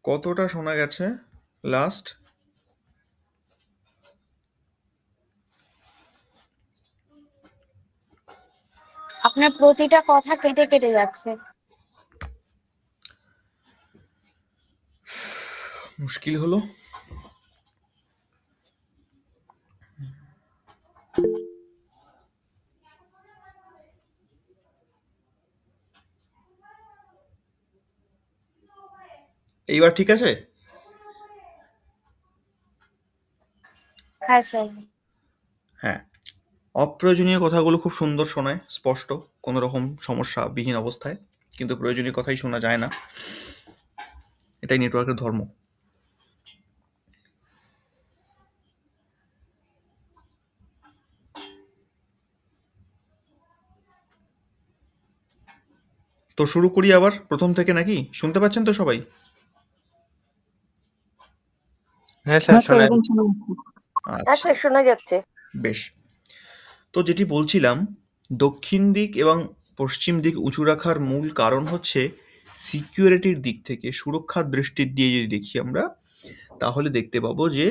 কতটা শোনা গেছে লাস্ট? আপনার প্রতিটা কথা কেটে কেটে যাচ্ছে। মুশকিল হলো। এইবার ঠিক আছে? হ্যাঁ স্যার। হ্যাঁ, অপ্রয়োজনীয় কথাগুলো খুব সুন্দর শোনায়, স্পষ্ট, কোনো রকম সমস্যা বিহীন অবস্থায়, কিন্তু প্রয়োজনীয় কথাই শোনা যায় না। এটাই নেটওয়ার্কের ধর্ম। তো শুরু করি আবার প্রথম থেকে নাকি? শুনতে পাচ্ছেন তো সবাই? হ্যাঁ হ্যাঁ স্যার, স্যার, শোনা এখন শোনা যাচ্ছে। হ্যাঁ আচ্ছা, স্যার, শোনা যাচ্ছে। বেশ। তো যেটি বলছিলাম, দক্ষিণ দিক এবং পশ্চিম দিক উঁচু রাখার মূল কারণ হচ্ছে সিকিউরিটির দিক থেকে, সুরক্ষার দৃষ্টির দিয়ে যদি দেখি আমরা, তাহলে দেখতে পাবো যে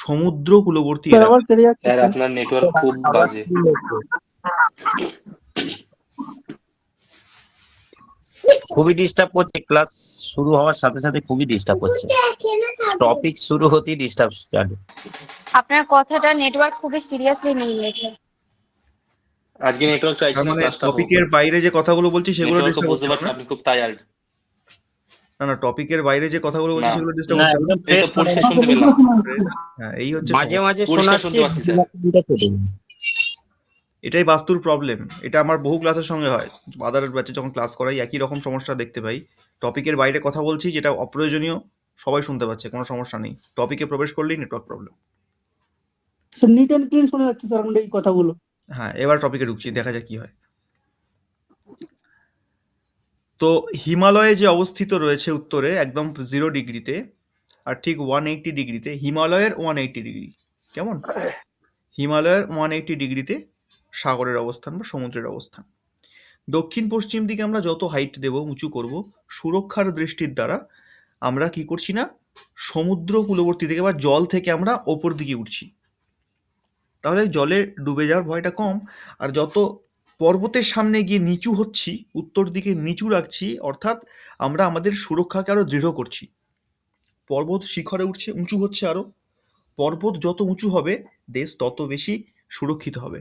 সমুদ্র কূলবর্তী স্যার এলাকা, আবার কেটে যাচ্ছে। স্যার আপনার নেটওয়ার্ক খুব বাজে। খুবই ডিস্টার্ব করছে, ক্লাস শুরু হওয়ার সাথে সাথে খুবই ডিস্টার্ব করছে, টপিক শুরু হতেই ডিস্টার্ব স্টার্ট। আপনার কথাটা নেটওয়ার্ক খুবই সিরিয়াসলি নিয়ে নিয়েছে। আজকে নেটওয়ার্ক চাইছে তার না মানে ক্লাসটা হোক। টপিকের বাইরে যে কথাগুলো বলছি সেগুলো নেটওয়ার্ক ডিস্টার্ব বুঝতে হচ্ছে পারছি না? আপনি খুব টায়ার্ড। না না, টপিকের বাইরে যে কথাগুলো বলছি না, সেগুলো ডিস্টার্ব না, হচ্ছে না? একদম এই তো ফ্রেশ শোনা পরিষ্কার যাচ্ছে। শুনতে পেলাম। হ্যাঁ, এই হচ্ছে মাঝে সমস্যা। মাঝে পরিষ্কার শোনাচ্ছে, শুনতে পাচ্ছি স্যার। এটাই বাস্তুর প্রবলেম। এটা আমার বহু ক্লাসের সঙ্গে হয়। আদার ব্যাচে যখন ক্লাস করাই একই রকম সমস্যা দেখতে পাই। টপিকের বাইরে কথা বলছি যেটা অপ্রয়োজনীয়, সবাই শুনতে পাচ্ছে, কোনো সমস্যা নেই। টপিকে প্রবেশ করলেই network problem. Sir neat and clean শোনা যাচ্ছে স্যার, এখন এই কথাগুলো। হ্যাঁ, এবার টপিকে ঢুকছি, দেখা যাক কি হয়। তো হিমালয়ে যে অবস্থিত রয়েছে উত্তরে একদম 0 ডিগ্রিতে, আর ঠিক 180 ডিগ্রিতে, হিমালয়ের 180 ডিগ্রি, কেমন, হিমালয়ের 180 ডিগ্রিতে সাগরের অবস্থান বা সমুদ্রের অবস্থান। দক্ষিণ পশ্চিম দিকে আমরা যত হাইট দেব, উঁচু করব, সুরক্ষার দৃষ্টির দ্বারা আমরা কি করছি না, সমুদ্র কূলবর্তী থেকে বা জল থেকে আমরা ওপর দিকে উঠছি, তাহলে জলে ডুবে যাওয়ার ভয়টা কম। আর যত পর্বতের সামনে গিয়ে নিচু হচ্ছি, উত্তর দিকে নিচু রাখছি, অর্থাৎ আমরা আমাদের সুরক্ষাকে আরো দৃঢ় করছি। পর্বত শিখরে উঠছে, উঁচু হচ্ছে আরো, পর্বত যত উঁচু হবে দেশ তত বেশি সুরক্ষিত হবে।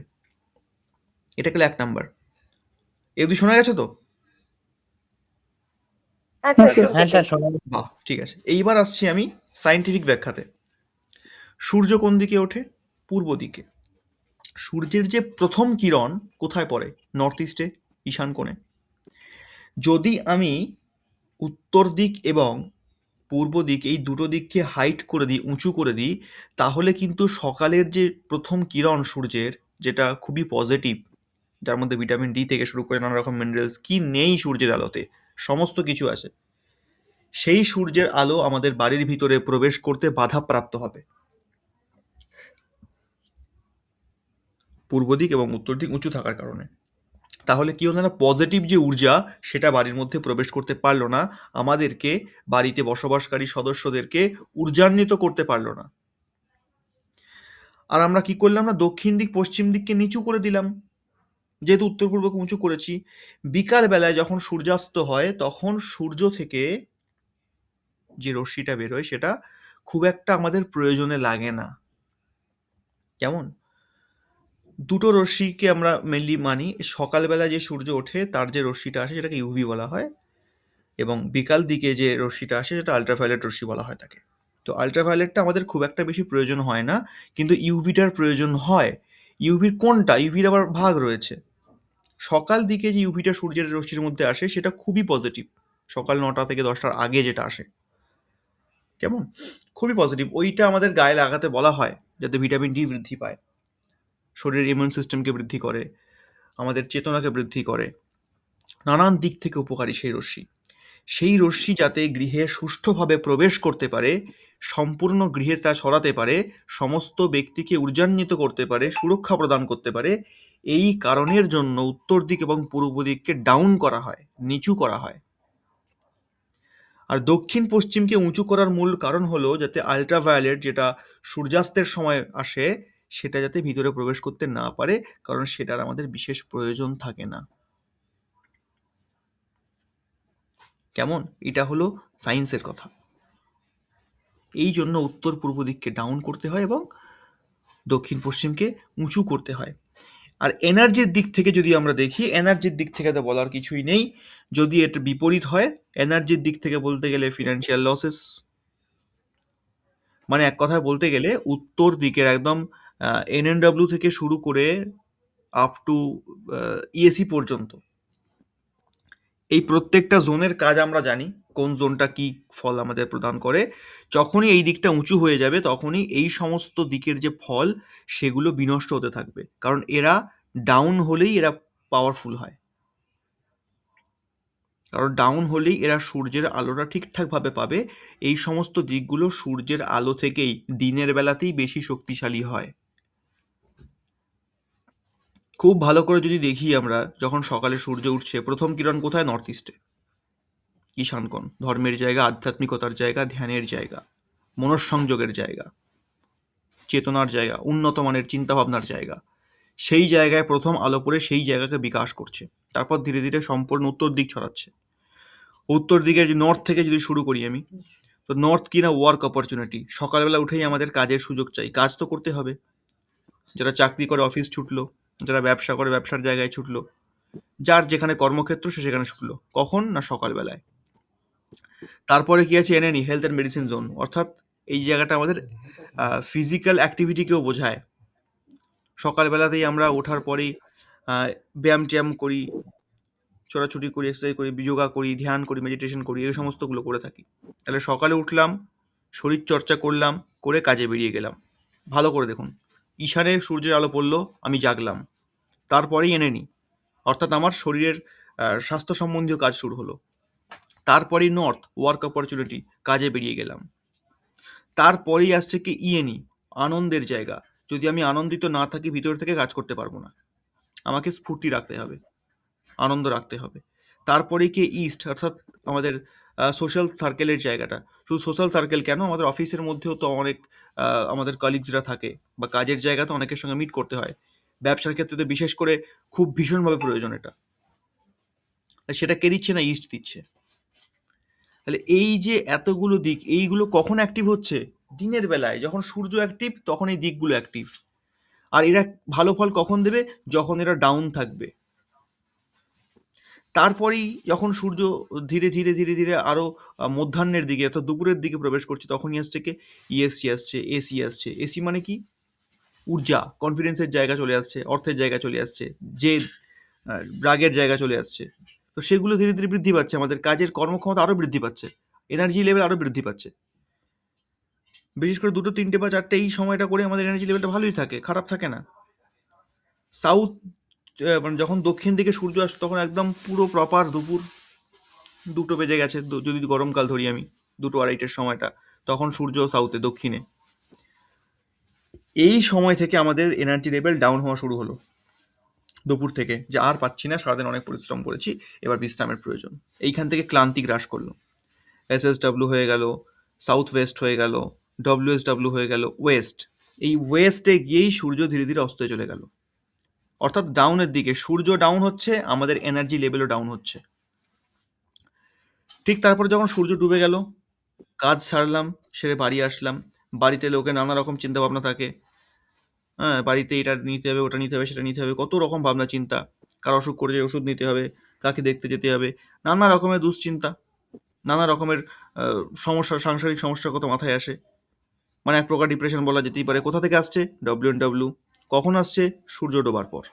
এটা গেল 1 নাম্বার। এগুলি শোনা গেছে তো? হ্যাঁ স্যার, হ্যাঁ শুনতে স্যার পেয়েছি। বাহ, ঠিক আছে। এইবার আসছি আমি সায়েন্টিফিক ব্যাখ্যাতে। সূর্য কোন দিকে ওঠে? পূর্ব দিকে। সূর্যের যে প্রথম কিরণ কোথায় পড়ে? নর্থ ইস্টে, ঈশান কোণে। যদি আমি উত্তর দিক এবং পূর্ব দিক এই দুটো দিককে হাইট করে দিই, উঁচু করে দিই, তাহলে কিন্তু সকালের যে প্রথম কিরণ সূর্যের, যেটা খুবই পজিটিভ, যার মধ্যে ভিটামিন ডি থেকে শুরু করে নানা রকম মিনারেলস, কি নেই সূর্যের আলোতে, সমস্ত কিছু আছে, সেই সূর্যের আলো আমাদের বাড়ির ভিতরে প্রবেশ করতে বাধাপ্রাপ্ত হবে পূর্ব দিক এবং উত্তর দিক উঁচু থাকার কারণে। তাহলে কি হলো না, পজিটিভ যে ঊর্জা সেটা বাড়ির মধ্যে প্রবেশ করতে পারলো না, আমাদেরকে, বাড়িতে বসবাসকারী সদস্যদেরকে ঊর্জান্বিত করতে পারলো না। আর আমরা কি করলাম না, দক্ষিণ দিক পশ্চিম দিককে নিচু করে দিলাম, যেহেতু উত্তর পূর্বকে উঁচু করেছি। বিকাল বেলায় যখন সূর্যাস্ত হয় তখন সূর্য থেকে যে রশ্মিটা বেরোয় সেটা খুব একটা আমাদের প্রয়োজনে লাগে না, কেমন। দুটো রশ্মিকে আমরা মেনলি মানি। সকালবেলা যে সূর্য ওঠে তার যে রশ্মিটা আসে সেটাকে ইউভি বলা হয়, এবং বিকাল দিকে যে রশ্মিটা আসে সেটা আল্ট্রাভায়োলেট রশ্মি বলা হয় তাকে। তো আল্ট্রাভায়োলেটটা আমাদের খুব একটা বেশি প্রয়োজন হয় না, কিন্তু ইউভিটার প্রয়োজন হয়। ইউভির কোনটা? ইউভির আবার ভাগ রয়েছে। সকাল দিকে যে ইউভিটা সূর্যের রশ্মির মধ্যে আসে সেটা খুবই পজিটিভ, সকাল 9টা থেকে 10টার আগে যেটা আসে, কেমন, খুবই পজিটিভ। ওইটা আমাদের গায়ে লাগাতে বলা হয় যাতে ভিটামিন ডি বৃদ্ধি পায়, শরীরের ইমিউন সিস্টেমকে বৃদ্ধি করে, আমাদের চেতনাকে বৃদ্ধি করে, নানান দিক থেকে উপকারী সেই রশ্মি। সেই রশ্মি যাতে গৃহে সুষ্ঠুভাবে প্রবেশ করতে পারে, সম্পূর্ণ গৃহে তা ছড়াতে পারে, সমস্ত ব্যক্তিকে ঊর্জান্বিত করতে পারে, সুরক্ষা প্রদান করতে পারে, এই কারণের জন্য উত্তর দিক এবং পূর্ব দিককে ডাউন করা হয়, নিচু করা হয়। আর দক্ষিণ পশ্চিমকে উঁচু করার মূল কারণ হলো যাতে আল্ট্রাভায়োলেট, যেটা সূর্যাস্তের সময় আসে, সেটা যাতে ভিতরে প্রবেশ করতে না পারে, কারণ সেটার আমাদের বিশেষ প্রয়োজন থাকে না, কেমন। এটা হলো সায়েন্সের কথা। এই জন্য উত্তর পূর্ব দিককে ডাউন করতে হয় এবং দক্ষিণ পশ্চিমকে উঁচু করতে হয়। আর এনার্জির দিক থেকে যদি আমরা দেখি, এনার্জির দিক থেকে তো বলার কিছুই নেই। যদি এটা বিপরীত হয়, এনার্জির দিক থেকে বলতে গেলে ফিনান্সিয়াল লসেস, মানে এক কথায় বলতে গেলে উত্তর দিকের একদম এনএনডব্লিউ থেকে শুরু করে আপ টু ইএসি পর্যন্ত, এই প্রত্যেকটা জোনের কাজ আমরা জানি, কোন জোনটা কি ফল আমাদের প্রদান করে। যখনই এই দিকটা উঁচু হয়ে যাবে তখনই এই সমস্ত দিকের যে ফল সেগুলো বিনষ্ট হতে থাকবে, কারণ এরা ডাউন হলেই এরা পাওয়ারফুল হয়, কারণ ডাউন হলেই এরা সূর্যের আলোটা ঠিকঠাকভাবে পাবে। এই সমস্ত দিকগুলো সূর্যের আলো থেকেই দিনের বেলাতেই বেশি শক্তিশালী হয়। খুব ভালো করে যদি দেখি আমরা, যখন সকালে সূর্য উঠছে প্রথম কিরণ কোথায়? নর্থ ইস্টে, ঈশানকোণ, ধর্মের জায়গা, আধ্যাত্মিকতার জায়গা, ধ্যানের জায়গা, মনঃসংযোগের জায়গা, চেতনার জায়গা, উন্নত মানের চিন্তাভাবনার জায়গা। সেই জায়গায় প্রথম আলো পড়ে সেই জায়গাকে বিকাশ করছে, তারপর ধীরে ধীরে সম্পূর্ণ উত্তর দিক ছড়াচ্ছে। উত্তর দিকে নর্থ থেকে যদি শুরু করি আমি, তো নর্থ কি না, ওয়ার্ক অপরচুনিটি। সকালবেলা উঠেই আমাদের কাজের সুযোগ চাই, কাজ তো করতে হবে। যারা চাকরি করে অফিস ছুটলো, যারা ব্যবসা করে ব্যবসার জায়গায় ছুটলো, যার যেখানে কর্মক্ষেত্র সে সেখানে ছুটলো, কখন না সকালবেলায়। তারপরে কি আছে? এনএনই, হেলথ অ্যান্ড মেডিসিন জোন, অর্থাৎ এই জায়গাটা আমাদের ফিজিক্যাল অ্যাক্টিভিটিকেও বোঝায়। সকালবেলাতেই আমরা ওঠার পরেই ব্যায়াম ট্যায়াম করি, ছোটাছুটি করি, এক্সারসাইজ করি, যোগা করি, ধ্যান করি, মেডিটেশন করি, এই সমস্তগুলো করে থাকি। তাহলে সকালে উঠলাম, শরীর চর্চা করলাম, করে কাজে বেরিয়ে গেলাম। ভালো করে দেখুন, ঈশানে সূর্যের আলো পড়লো, আমি জাগলাম, তারপরেই এনে নিই, অর্থাৎ আমার শরীরের স্বাস্থ্য সম্বন্ধীয় কাজ শুরু হলো। তারপরেই নর্থ, ওয়ার্ক অপরচুনিটি, কাজে বেরিয়ে গেলাম। তারপরেই আসছে কি ইএনই, আনন্দের জায়গা। যদি আমি আনন্দিত না থাকি, ভিতর থেকে কাজ করতে পারবো না। আমাকে স্ফূর্তি রাখতে হবে, আনন্দ রাখতে হবে। তারপরেই কি ইস্ট, অর্থাৎ আমাদের সোশ্যাল সার্কেলের জায়গাটা। শুধু সোশ্যাল সার্কেল কেন, আমাদের অফিসের মধ্যেও তো অনেক আমাদের কলিগসরা থাকে, বা কাজের জায়গাতে অনেকের সঙ্গে মিট করতে হয়। ব্যবসার ক্ষেত্রে তো বিশেষ করে খুব ভীষণভাবে প্রয়োজন এটা। আর সেটা কে দিচ্ছে না, ইস্ট দিচ্ছে। তাহলে এই যে এতগুলো দিক, এইগুলো কখন অ্যাক্টিভ হচ্ছে? দিনের বেলায় যখন সূর্য অ্যাক্টিভ, তখন এই দিকগুলো অ্যাক্টিভ। আর এরা ভালো ফল কখন দেবে? যখন এরা ডাউন থাকবে। তারপরেই যখন সূর্য ধীরে ধীরে ধীরে ধীরে আরো মধ্যাহ্নের দিকে অর্থাৎ দুপুরের দিকে প্রবেশ করছে, তখনই আসছে কি ইএসসি আসছে, এসি আসছে। এসি মানে কি? ঊর্জা, কনফিডেন্সের জায়গা চলে আসছে, অর্থের জায়গা চলে আসছে, জেদ, রাগের জায়গা চলে আসছে। তো সেগুলো ধীরে ধীরে বৃদ্ধি পাচ্ছে, আমাদের কাজের কর্মক্ষমতা আরো বৃদ্ধি পাচ্ছে, এনার্জি লেভেল আরো বৃদ্ধি পাচ্ছে। বিশেষ করে 2, 3 বা 4 এই সময়টা করে আমাদের এনার্জি লেভেলটা ভালোই থাকে, খারাপ থাকে না। সাউথ মানে যখন দক্ষিণ দিকে সূর্য আসে, তখন একদম পুরো প্রপার দুপুর 2টো বেজে গেছে, যদি গরমকাল ধরি আমি, 2টো 2:30-এর সময়টা, তখন সূর্য সাউথে, দক্ষিণে। এই সময় থেকে আমাদের এনার্জি লেভেল ডাউন হওয়া শুরু হলো, দুপুর থেকে, যে আর পাচ্ছি না, সারাদিন অনেক পরিশ্রম করেছি, এবার বিশ্রামের প্রয়োজন। এইখান থেকে ক্লান্তি গ্রাস করলো। SSW হয়ে গেল, সাউথ ওয়েস্ট হয়ে গেল, WSW হয়ে গেল, ওয়েস্ট। এই ওয়েস্টে গিয়েই সূর্য ধীরে ধীরে অস্ত চলে গেল, অর্থাৎ ডাউনের দিকে। সূর্য ডাউন হচ্ছে, আমাদের এনার্জি লেভেলও ডাউন হচ্ছে। ঠিক তারপরে যখন সূর্য ডুবে গেল, কাজ সারলাম, সেরে বাড়ি আসলাম। বাড়িতে লোকের নানা রকম চিন্তা ভাবনা থাকে। হ্যাঁ, বাড়িতে এটা নিতে হবে, ওটা নিতে হবে, সেটা নিতে হবে, কত রকম ভাবনা চিন্তা। কার অসুখ করেছে, ওষুধ নিতে হবে, কাকে দেখতে যেতে হবে, নানা রকমের দুশ্চিন্তা, নানা রকমের সমস্যা, সাংসারিক সমস্যার কথা মাথায় আসে। মানে এক প্রকার ডিপ্রেশন বলা যেতেই পারে। কোথা থেকে আসছে? WNW। কখন আসছে? সূর্য ডোবার পর।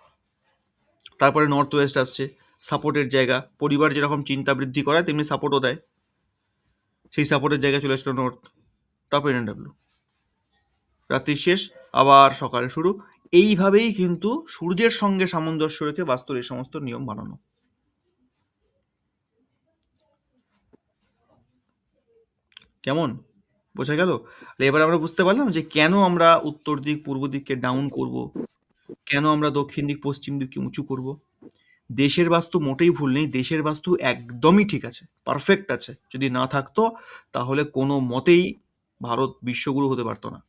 তারপরে নর্থ ওয়েস্ট আসছে, সাপোর্টের জায়গা। পরিবার যেরকম চিন্তা বৃদ্ধি করায়, তেমনি সাপোর্টও দেয়। সেই সাপোর্টের জায়গায় চলে আসলো নর্থ। তারপর NW। রাত্রি শেষ, আবার সকাল শুরু। এইভাবেই কিন্তু সূর্যের সঙ্গে সামঞ্জস্য রেখে বাস্তুর এই সমস্ত নিয়ম বানানো। কেমন বোঝা গেল? এবার আমরা বুঝতে পারলাম যে কেন আমরা উত্তর দিক পূর্ব দিককে ডাউন করব, কেন আমরা দক্ষিণ দিক পশ্চিম দিককে উঁচু করব। দেশের বাস্তু মোটেই ভুল নেই, দেশের বাস্তু একদমই ঠিক আছে, পারফেক্ট আছে। যদি না থাকতো, তাহলে কোনো মতেই ভারত বিশ্বগুরু হতে পারতো না।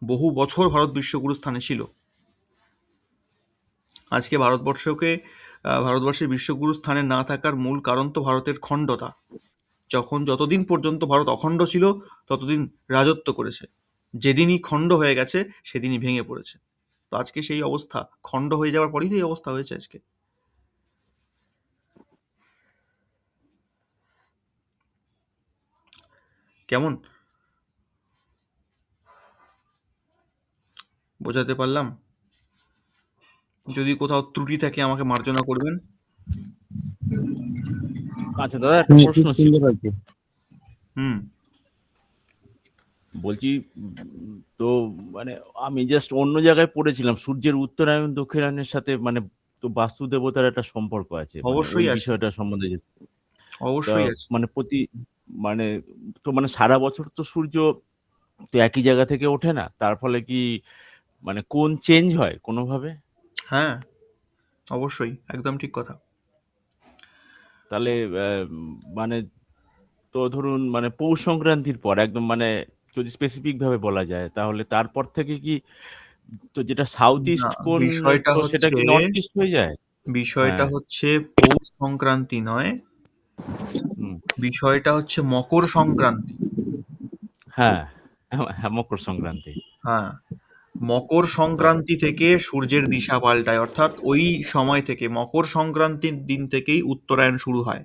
বহু বছর ভারত বিশ্বগুরু স্থানে ছিল। আজকে ভারতবর্ষের বিশ্বগুরু স্থানে না থাকার মূল কারণ তো ভারতের খণ্ডতা। যতদিন পর্যন্ত ভারত অখণ্ড ছিল, ততদিন রাজত্ব করেছে। যেদিনই খণ্ড হয়ে গেছে, সেদিনই ভেঙে পড়েছে। তো আজকে সেই অবস্থা, খণ্ড হয়ে যাওয়ার পরেই তো এই অবস্থা হয়েছে আজকে। কেমন বোঝাতে পারলাম? যদি কোথাও ত্রুটি থাকে, আমাকে মার্জনা করবেন। আচ্ছা দাদা, একটা খুব প্রশ্ন ছিল। সুন্দর হয়েছে। হুম। বলছি তো মানে আমি জাস্ট অন্য জায়গায় পড়েছিলাম সূর্যের উত্তরায়ণ দক্ষিণায়নের সাথে মানে তো বাস্তু দেবতার একটা সম্পর্ক আছে, মানে ওই অবশ্যই আছে, বিষয়টা সম্বন্ধে তা অবশ্যই আছে। মানে মানে তো মানে সারা বছর তো সূর্য তো একই জায়গা থেকে ওঠে না, তার ফলে কি মানে কোন চেঞ্জ হয় কোনোভাবে? হ্যাঁ, অবশ্যই, একদম ঠিক কথা। তাহলে মানে তো ধরুন মানে পৌষ সংক্রান্তির পর একদম মানে যদি স্পেসিফিক ভাবে বলা যায়, তাহলে তারপর থেকে কি তো যেটা সাউথ না, ইস্ট কোন, বিষয়টা তো সেটা হচ্ছে কি নর্থ ইস্ট হয়ে যায়? বিষয়টা হ্যাঁ। হচ্ছে পৌষ সংক্রান্তি নয়, হুম। বিষয়টা হচ্ছে মকর সংক্রান্তি। হ্যাঁ, হ্যাঁ, মকর সংক্রান্তি। হ্যাঁ, মকর সংক্রান্তি থেকে সূর্যের দিশা পাল্টায়, অর্থাৎ ওই সময় থেকে, মকর সংক্রান্তির দিন থেকেই উত্তরায়ণ শুরু হয়।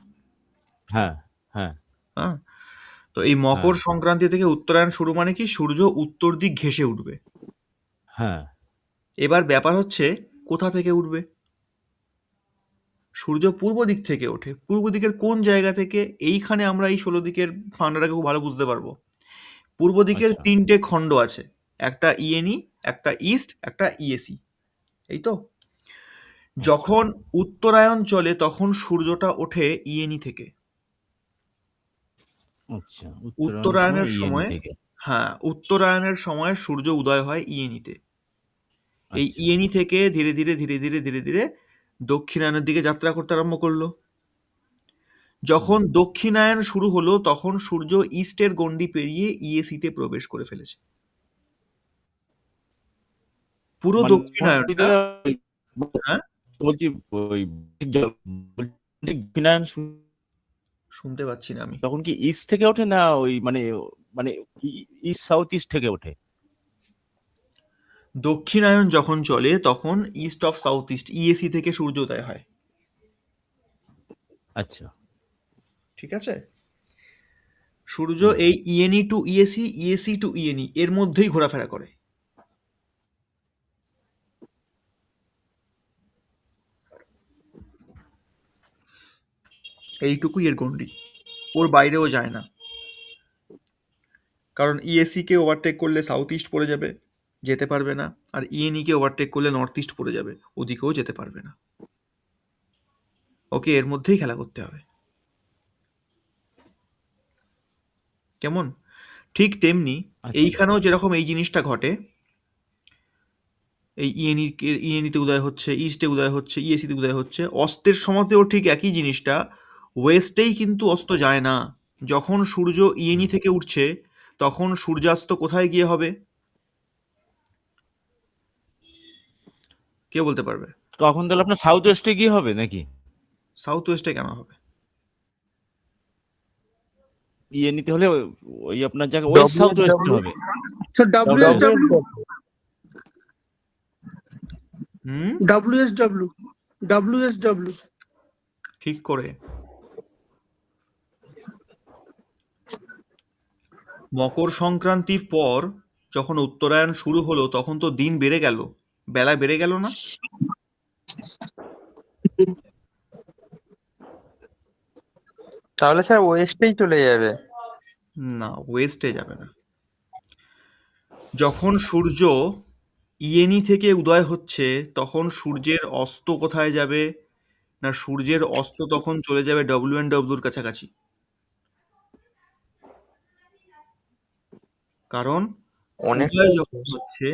হ্যাঁ, হ্যাঁ, হ্যাঁ, তো এই হ্যাঁ, মকর সংক্রান্তি থেকে উত্তরায়ণ শুরু মানে কি, সূর্য উত্তর দিক ঘেঁষে উঠবে। হ্যাঁ, এবার ব্যাপার হচ্ছে কোথা থেকে উঠবে। সূর্য পূর্ব দিক থেকে ওঠে। পূর্ব দিকের কোন জায়গা থেকে? এইখানে আমরা এই 16 দিকের ফান্ডাটাকে খুব ভালো বুঝতে পারবো। পূর্ব দিকের আচ্ছা, 3টে খণ্ড আছে, একটা ইএনই, একটা ইস্ট, একটা ইএসি। এই তো আচ্ছা, যখন উত্তরায়ণ চলে, তখন সূর্যটা ওঠে ইএনই থেকে। আচ্ছা, উত্তরায়ণের সময় উত্তরায়ণের ইএনই সময়, থেকে। হ্যাঁ, উত্তরায়ণের সময় সূর্য উদয় হয় ইএনিতে। এই আচ্ছা। ইএনই থেকে ধীরে ধীরে ধীরে ধীরে ধীরে ধীরে দক্ষিণায়নের দিকে যাত্রা করতে আরম্ভ করলো। যখন দক্ষিণায়ন শুরু হলো তখন সূর্য ইস্টের গণ্ডি পেরিয়ে ইএসিতে প্রবেশ করে ফেলেছে। পুরো মানে দক্ষিণায়নটা, হ্যাঁ, বলছি ওই দক্ষিণায়ন শুনতে পাচ্ছি না আমি। তখন কি ইস্ট থেকে ওঠে না ওই মানে মানে ইস্ট সাউথ ইস্ট থেকে ওঠে? দক্ষিণায়ন যখন চলে তখন east of south east ESE থেকে সূর্য উদয় হয়। আচ্ছা। ঠিক আছে? সূর্য এই ENE to ESE, ESE to ENE এর মধ্যেই ঘোরাফেরা করে। এইটুকুই এর গণ্ডি, ওর বাইরেও যায় না। কারণ ইএসি কে ওভারটেক করলে সাউথ ইস্ট পড়ে যাবে, যেতে পারবে না। আর ইএনই কে ওভারটেক করলে নর্থ ইস্ট পড়ে যাবে, ওদিকেও যেতে পারবে না। ওকে এর মধ্যেই খেলা করতে হবে। কেমন? ঠিক তেমনি আচ্ছা। এইখানেও যেরকম এই জিনিসটা ঘটে, এই ইএনইতে উদয় হচ্ছে, ইস্টে উদয় হচ্ছে, ইএসিতে উদয় হচ্ছে, অস্তের সময়তেও ঠিক একই জিনিসটা। ওয়েস্টেই কিন্তু অস্ত যায় না। যখন সূর্য ইএনই থেকে উঠছে তখন সূর্যাস্ত কোথায় গিয়ে হবে? কে বলতে পারবে? তখন তাহলে আপনার সাউথ ওয়েস্টে গিয়ে হবে নাকি? সাউথ ওয়েস্টে কেন হবে? নিতে হলে ওই আপনার জায়গা ওয়েস্ট সাউথ ওয়েস্টে হবে। স্যার WSW হুম, WSW WSW ঠিক করে। মকর সংক্রান্তির পর যখন উত্তরায়ণ শুরু হলো তখন তো দিন বেড়ে গেল, বেলা বেড়ে গেল না? তাহলে স্যার ওয়েস্টেই চলে যাবে। না, ওয়েস্টে যাবে না। যখন সূর্য ইএনই থেকে উদয় হচ্ছে তখন সূর্যের অস্ত কোথায় যাবে? না, সূর্যের অস্ত তখন চলে যাবে WNWর কাছাকাছি। কারণ অনেকটা উদয় যখন হচ্ছে,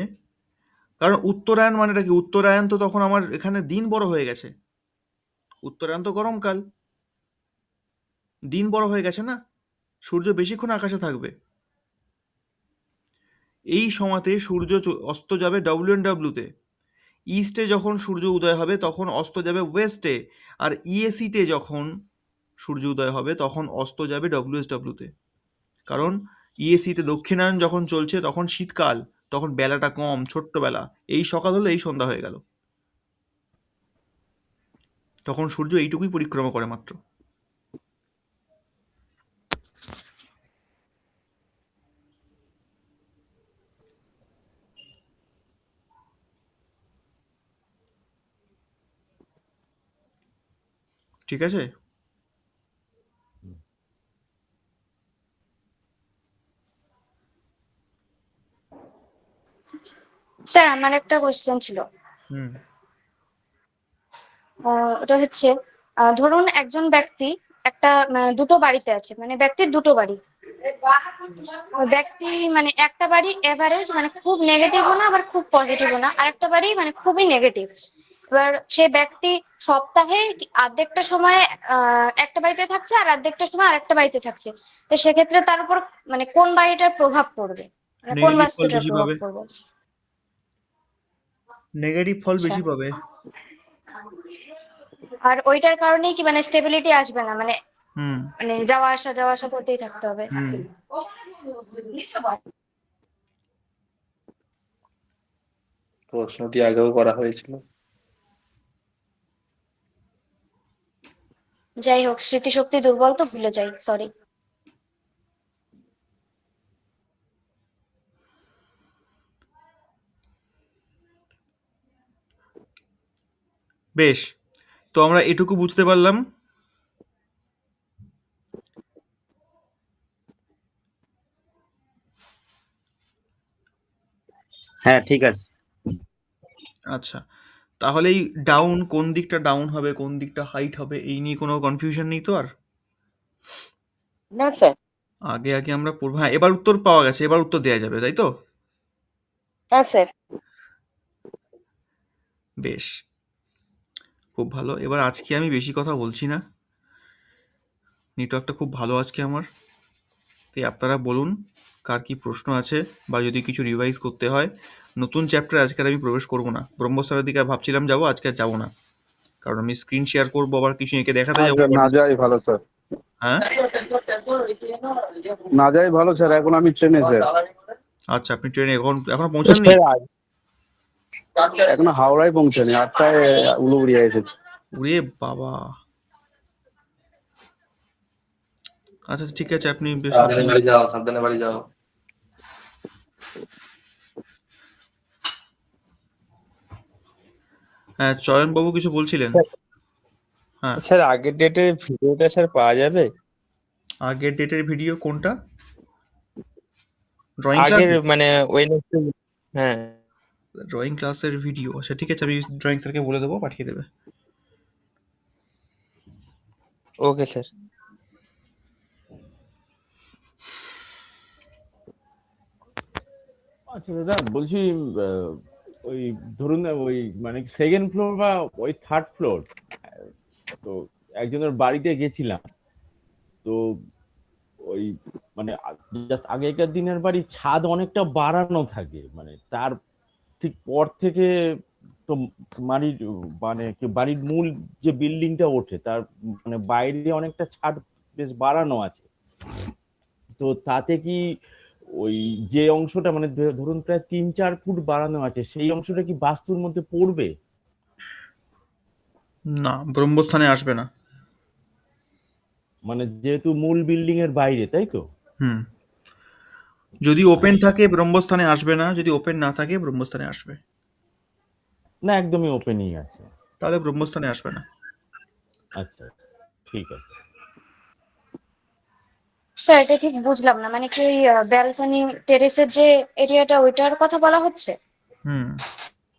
কারণ উত্তরায়ণ মানেটা কি? উত্তরায়ণ তো তখন আমার এখানে দিন বড় হয়ে গেছে। উত্তরায়ণ তো গরমকাল, দিন বড় হয়ে গেছে না, সূর্য বেশিক্ষণ আকাশে থাকবে। এই সময়তে সূর্য অস্ত যাবে WNWতে। ইস্টে যখন সূর্য উদয় হবে তখন অস্ত যাবে ওয়েস্টে। আর ইএসিতে যখন সূর্য উদয় হবে তখন অস্ত যাবে WSWতে। কারণ ইএসিতে দক্ষিণায়ন যখন চলছে তখন শীতকাল, তখন বেলাটা কম, ছোট্ট বেলা। এই সকাল হলে এই সন্ধ্যা হয়ে গেল, তখন সূর্য এইটুকুই পরিক্রমা করে মাত্র। ঠিক আছে? স্যার আমার একটা কোশ্চেন ছিল। হুম, ওটা হচ্ছে ধরুন একজন ব্যক্তি একটা দুটো বাড়িতে আছে, মানে ব্যক্তির দুটো বাড়ি। ওই ব্যক্তি মানে একটা বাড়ি এভারেজ, মানে খুব নেগেটিভও না আবার খুব পজিটিভও না, আর একটা বাড়ি মানে খুবই নেগেটিভ। এবার সে ব্যক্তি সপ্তাহে অর্ধেকটা সময় একটা বাড়িতে থাকছে আর অর্ধেকটা সময় আরেকটা বাড়িতে থাকছে। তো সেক্ষেত্রে তার উপর মানে কোন বাড়িটার প্রভাব পড়বে, মানে কোন নেগেটিভ ফল বাস্তুটার বেশি প্রভাব পাবে, পড়বে? নেগেটিভ ফল আচ্ছা। বেশি পাবে। আর ওইটার কারণেই কি মানে স্টেবিলিটি আসবে না, মানে হুম মানে যাওয়া আসা করতেই থাকতে হবে? হুম প্রশ্নটি আগেও করা হয়েছিল। যাই হোক, স্মৃতিশক্তি দুর্বল তো ভুলে যাই, সরি। বেশ, তো আমরা এটুকু বুঝতে পারলাম। হ্যাঁ ঠিক আছে। আচ্ছা, তাহলে এই ডাউন কোন দিকটা ডাউন হবে, কোন দিকটা হাইট হবে, এই নিয়ে কোনো কনফিউশন নেই তো আর? না স্যার। আগে আগে আমরা পড়বো, হ্যাঁ এবার উত্তর পাওয়া গেছে, এবার উত্তর দেওয়া যাবে, তাই তো? হ্যাঁ স্যার। বেশ, খুব ভালো। এবার আজকে আমি বেশি কথা বলছি না, নেটওয়ার্কটা খুব ভালো আজকে আমার। তাই আপনারা বলুন কার কি প্রশ্ন আছে, বা যদি কিছু রিভাইজ করতে হয়। নতুন চ্যাপ্টারে আজকে আর আমি প্রবেশ করব না, ব্রহ্মস্বরের দিকে ভাবছিলাম যাবো, আজকে আর যাবো না, কারণ আমি স্ক্রিন শেয়ার করবো, আবার কিছু এঁকে দেখাতে যাবো। না যাই ভালো স্যার, হ্যাঁ না যাই ভালো স্যার, এখন আমি ট্রেনে স্যার, আচ্ছা, আপনি ট্রেনে এখনো পৌঁছাননি? এখনো হাওড়ায় পৌঁছানি, 8টায় উলুবেড়িয়া এসেছি। ওরে বাবা, আচ্ছা ঠিক আছে, আপনি বেশ সাবধানে বাড়ি যাও, সাবধানে বাড়ি যাও। হ্যাঁ চয়নবাবু কিছু বলছিলেন? হ্যাঁ, স্যার আগের ডেটের ভিডিওটা স্যার পাওয়া যাবে? আগের ডেটের ভিডিও কোনটা? ড্রয়িং আগের ক্লাসে? মানে ওয়েডনেসডে। হ্যাঁ। ড্রয়িং ক্লাসের ভিডিও, আচ্ছা ঠিক আছে, আমি ড্রয়িং স্যারকে বলে দেবো, পাঠিয়ে দেবে। Okay sir. আচ্ছা দাদা বলছি, আহ, ওই ধরুন না, ওই মানে সেকেন্ড ফ্লোর বা ওই থার্ড ফ্লোর, তো একজনের বাড়িতে গেছিলাম, তো ওই মানে জাস্ট আগেকার দিনের বাড়ি ছাদ অনেকটা বাড়ানো থাকে, মানে তার ঠিক পর থেকে তো বাড়ির মানে কি বাড়ির মূল যে বিল্ডিংটা ওঠে তার মানে বাইরে অনেকটা ছাদ বেশ বাড়ানো আছে, তো তাতে কি ওই যে অংশটা মানে ধরুন প্রায় 3-4 ফুট বাড়ানো আছে, সেই অংশটা কি বাস্তুর মধ্যে পড়বে? না, ব্রহ্মস্থানে আসবে না। মানে যেহেতু মূল বিল্ডিং এর বাইরে, তাই তো? হুম, যদি ওপেন আচ্ছা, থাকে ব্রহ্মস্থানে আসবে না, যদি ওপেন না থাকে ব্রহ্মস্থানে আসবে। না একদমই ওপেনই আছে। তাহলে ব্রহ্মস্থানে আসবে না। আচ্ছা, ঠিক আছে। স্যার এটা ঠিক বুঝলাম না, মানে কি ব্যালকনি টেরেসের যে এরিয়াটা ওইটার কথা বলা হচ্ছে? হুম,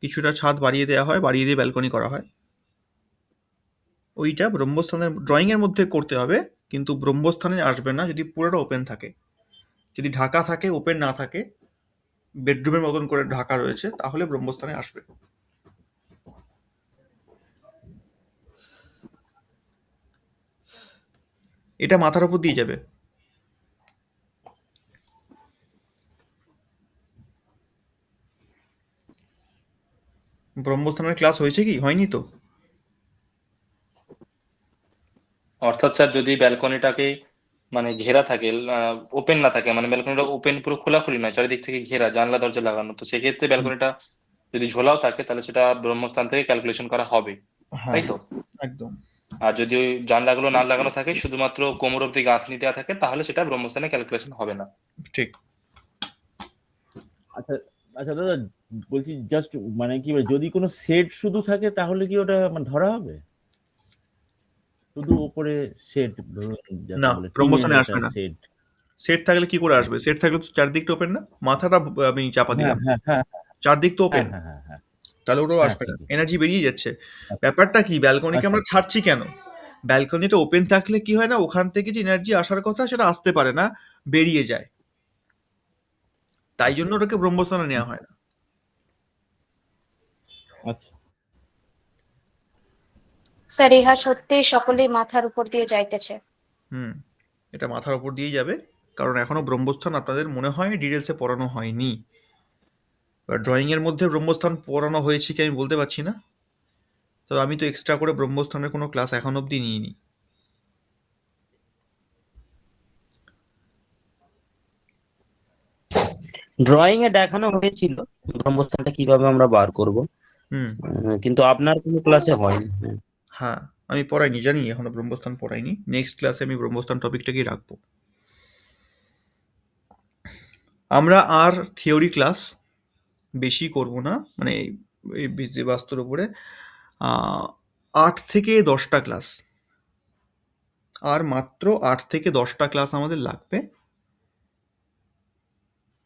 কিছুটা ছাদ বাড়িয়ে দেওয়া হয়, বাড়িয়ে দিয়ে ব্যালকনি করা হয়, ওইটা ব্রহ্মস্থানের ড্রয়িং এর মধ্যে করতে হবে, কিন্তু ব্রহ্মস্থানে আসবে না যদি পুরোটা ওপেন থাকে। যদি ঢাকা থাকে, ওপেন না থাকে, বেডরুমের মতন করে ঢাকা রয়েছে, তাহলে ব্রহ্মস্থানে আসবে। এটা মাথার উপর দিয়ে যাবে। ব্রহ্মস্থানের ক্লাস হয়েছে কি হয়নি তো? অর্থাৎ স্যার যদি ব্যালকনিটাকে মানে ঘেরা থাকে, ওপেন না থাকে, মানে ব্যালকনিটা ওপেন পুরো খোলাখুলি নয়, চারিদিক থেকে ঘেরা, জানলা দরজা লাগানো, তো সেক্ষেত্রে ব্যালকনিটা যদি ঝোলাও থাকে তাহলে সেটা ব্রহ্মস্থান থেকে ক্যালকুলেশন করা হবে, হ্যাঁ, তাই তো? একদম আর যদি ওই জানলাগুলো না লাগানো থাকে, শুধুমাত্র কোমর অব্দি গাঁথনি দেওয়া থাকে, তাহলে সেটা ব্রহ্মস্থানে ক্যালকুলেশন হবে না। ঠিক। আচ্ছা, আচ্ছা দাদা বলছি, জাস্ট মানে কি বলে, যদি কোনো সেট শুধু থাকে তাহলে কি ওটা মানে ধরা হবে? শুধু উপরে সেট, ধরুন যাকে না, বলে টিনের ব্রহ্মস্থানে একটা আসবে না। সেট। সেট থাকলে কি করে আসবে? সেট থাকলে তো চারদিকটা ওপেন না, মাথাটা আমি চাপা হ্যাঁ দিলাম, হ্যাঁ হ্যাঁ চারদিক তো হ্যাঁ ওপেন, হ্যাঁ হ্যাঁ হ্যাঁ তাহলে ওটাও হ্যাঁ, আসবে না, ঠিকই। এনার্জি বেরিয়ে যাচ্ছে। আচ্ছা ব্যাপারটা কি, ব্যালকনিকে আচ্ছা আমরা ছাড়ছি কেন? ব্যালকনিটা ওপেন থাকলে কি হয় না, ওখান থেকে যে এনার্জি আসার কথা সেটা আসতে পারে না, বেরিয়ে যায়, তাই জন্য ওটাকে ব্রহ্মস্থানে নেওয়া হয় না। আচ্ছা। স্যার ইহা সত্যি সকলেই মাথার উপর দিয়ে যাইতেছে। হুম, এটা মাথার উপর দিয়েই যাবে, কারণ এখনো ব্রহ্মস্থান আপনাদের মনে হয় ডিটেলসে পড়ানো হয়নি। ড্রয়িং এর মধ্যে ব্রহ্মস্থান পড়ানো হয়েছে কি আমি বলতে পারছি না, তো আমি তো এক্সট্রা করে ব্রহ্মস্থানের কোনো ক্লাস এখন অবধি নিইনি। ড্রয়িং এ দেখানো হয়েছিল ব্রহ্মস্থানটা কিভাবে আমরা বার করব, হুম, কিন্তু আপনার কোনো ক্লাসে হয়নি। হ্যাঁ। হ্যাঁ, আমি পড়াইনি, জানি এখনো ব্রহ্মস্থান পড়াইনি, নেক্সট ক্লাসে আমি ব্রহ্মস্থান টপিকটাকেই রাখবো। আমরা আর থিওরি ক্লাস বেশি করব না, মানে এই যে বাস্তুর উপরে 8 থেকে 10টা ক্লাস, আর মাত্র 8 থেকে 10টা ক্লাস আমাদের লাগবে।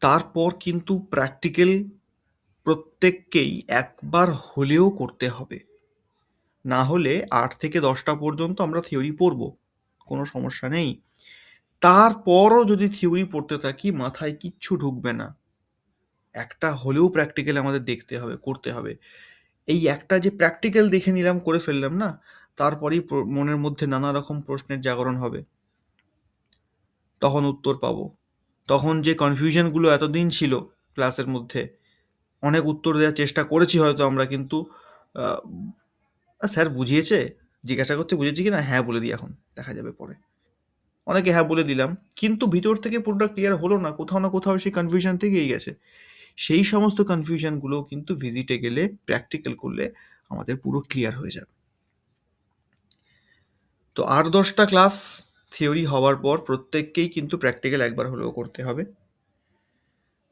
তারপর কিন্তু প্র্যাকটিক্যাল প্রত্যেককেই একবার হলেও করতে হবে, না হলে 8 থেকে 10টা পর্যন্ত আমরা থিওরি পড়ব, কোনো সমস্যা নেই, তারপরও যদি থিওরি পড়তে থাকি মাথায় কিচ্ছু ঢুকবে না। একটা হলেও প্র্যাকটিক্যাল আমাদের দেখতে হবে, করতে হবে। এই একটা যে প্র্যাকটিক্যাল দেখে নিলাম, করে ফেললাম না, তারপরেই মনের মধ্যে নানা রকম প্রশ্নের জাগরণ হবে, তখন উত্তর পাবো। তখন যে কনফিউশনগুলো এতদিন ছিল ক্লাসের মধ্যে, অনেক উত্তর দেওয়ার চেষ্টা করেছি হয়তো আমরা, কিন্তু স্যার বুঝিয়েছে, জিজ্ঞাসা করছে বুঝেছি কি না, হ্যাঁ বলে দিই, এখন দেখা যাবে পরে। অনেকে হ্যাঁ বলে দিলাম, কিন্তু ভিতর থেকে পুরোটা ক্লিয়ার হলো না, কোথাও না কোথাও সেই কনফিউশন থেকেই গেছে। সেই সমস্ত কনফিউশনগুলো কিন্তু ভিজিটে গেলে, প্র্যাকটিক্যাল করলে আমাদের পুরো ক্লিয়ার হয়ে যাবে। তো 8-10টা ক্লাস থিওরি হওয়ার পর প্রত্যেককেই কিন্তু প্র্যাকটিক্যাল একবার হলেও করতে হবে,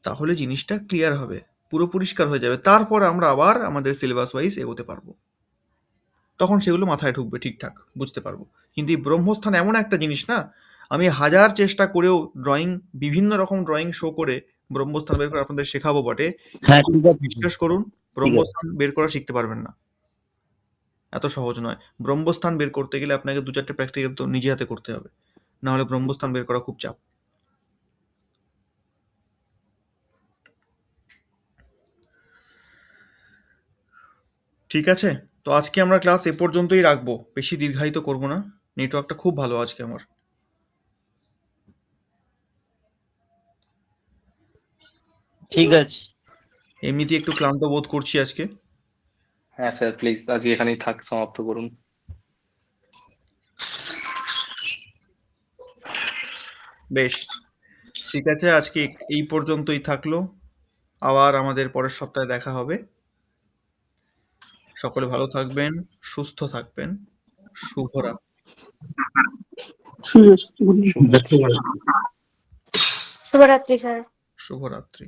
তাহলে জিনিসটা ক্লিয়ার হবে, পুরো পরিষ্কার হয়ে যাবে। তারপর আমরা আবার আমাদের সিলেবাস ওয়াইজ এগোতে পারবো, তখন সেগুলো মাথায় ঢুকবে, ঠিকঠাক বুঝতে পারবো। কিন্তু এই ব্রহ্মস্থান এমন একটা জিনিস না, আমি হাজার চেষ্টা করেও ড্রয়িং, বিভিন্ন রকম ড্রয়িং শো করে ব্রহ্মস্থান বের করে আপনাদের শেখাবো বটে, হ্যাঁ কিন্তু ঠিক আছে, বিশ্বাস করুন ব্রহ্মস্থান বের করা শিখতে পারবেন না, এত সহজ নয়। ব্রহ্মস্থান বের করতে গেলে আপনাকে 2-4টে প্র্যাকটিক্যাল তো নিজে হাতে করতে হবে, না হলে ব্রহ্মস্থান বের করা খুব চাপ। ঠিক আছে, তো আজকে আমরা ক্লাস এ পর্যন্তই রাখবো, বেশি দীর্ঘায়িত করব না। নেটওয়ার্কটা খুব ভালো আজকে আমার। ঠিক আছে। এমনিতেই একটু ক্লান্ত বোধ করছি আজকে। হ্যাঁ স্যার, প্লিজ আজকে এখানেই সমাপ্ত করুন। বেশ, ঠিক আছে, আজকে এই পর্যন্তই থাকলো। আবার আমাদের পরের সপ্তাহে দেখা হবে। সকলে ভালো থাকবেন, সুস্থ থাকবেন। শুভরাত্রি। ঠিক আছে, good night. ঠিক আছে। শুভরাত্রি স্যার। শুভরাত্রি।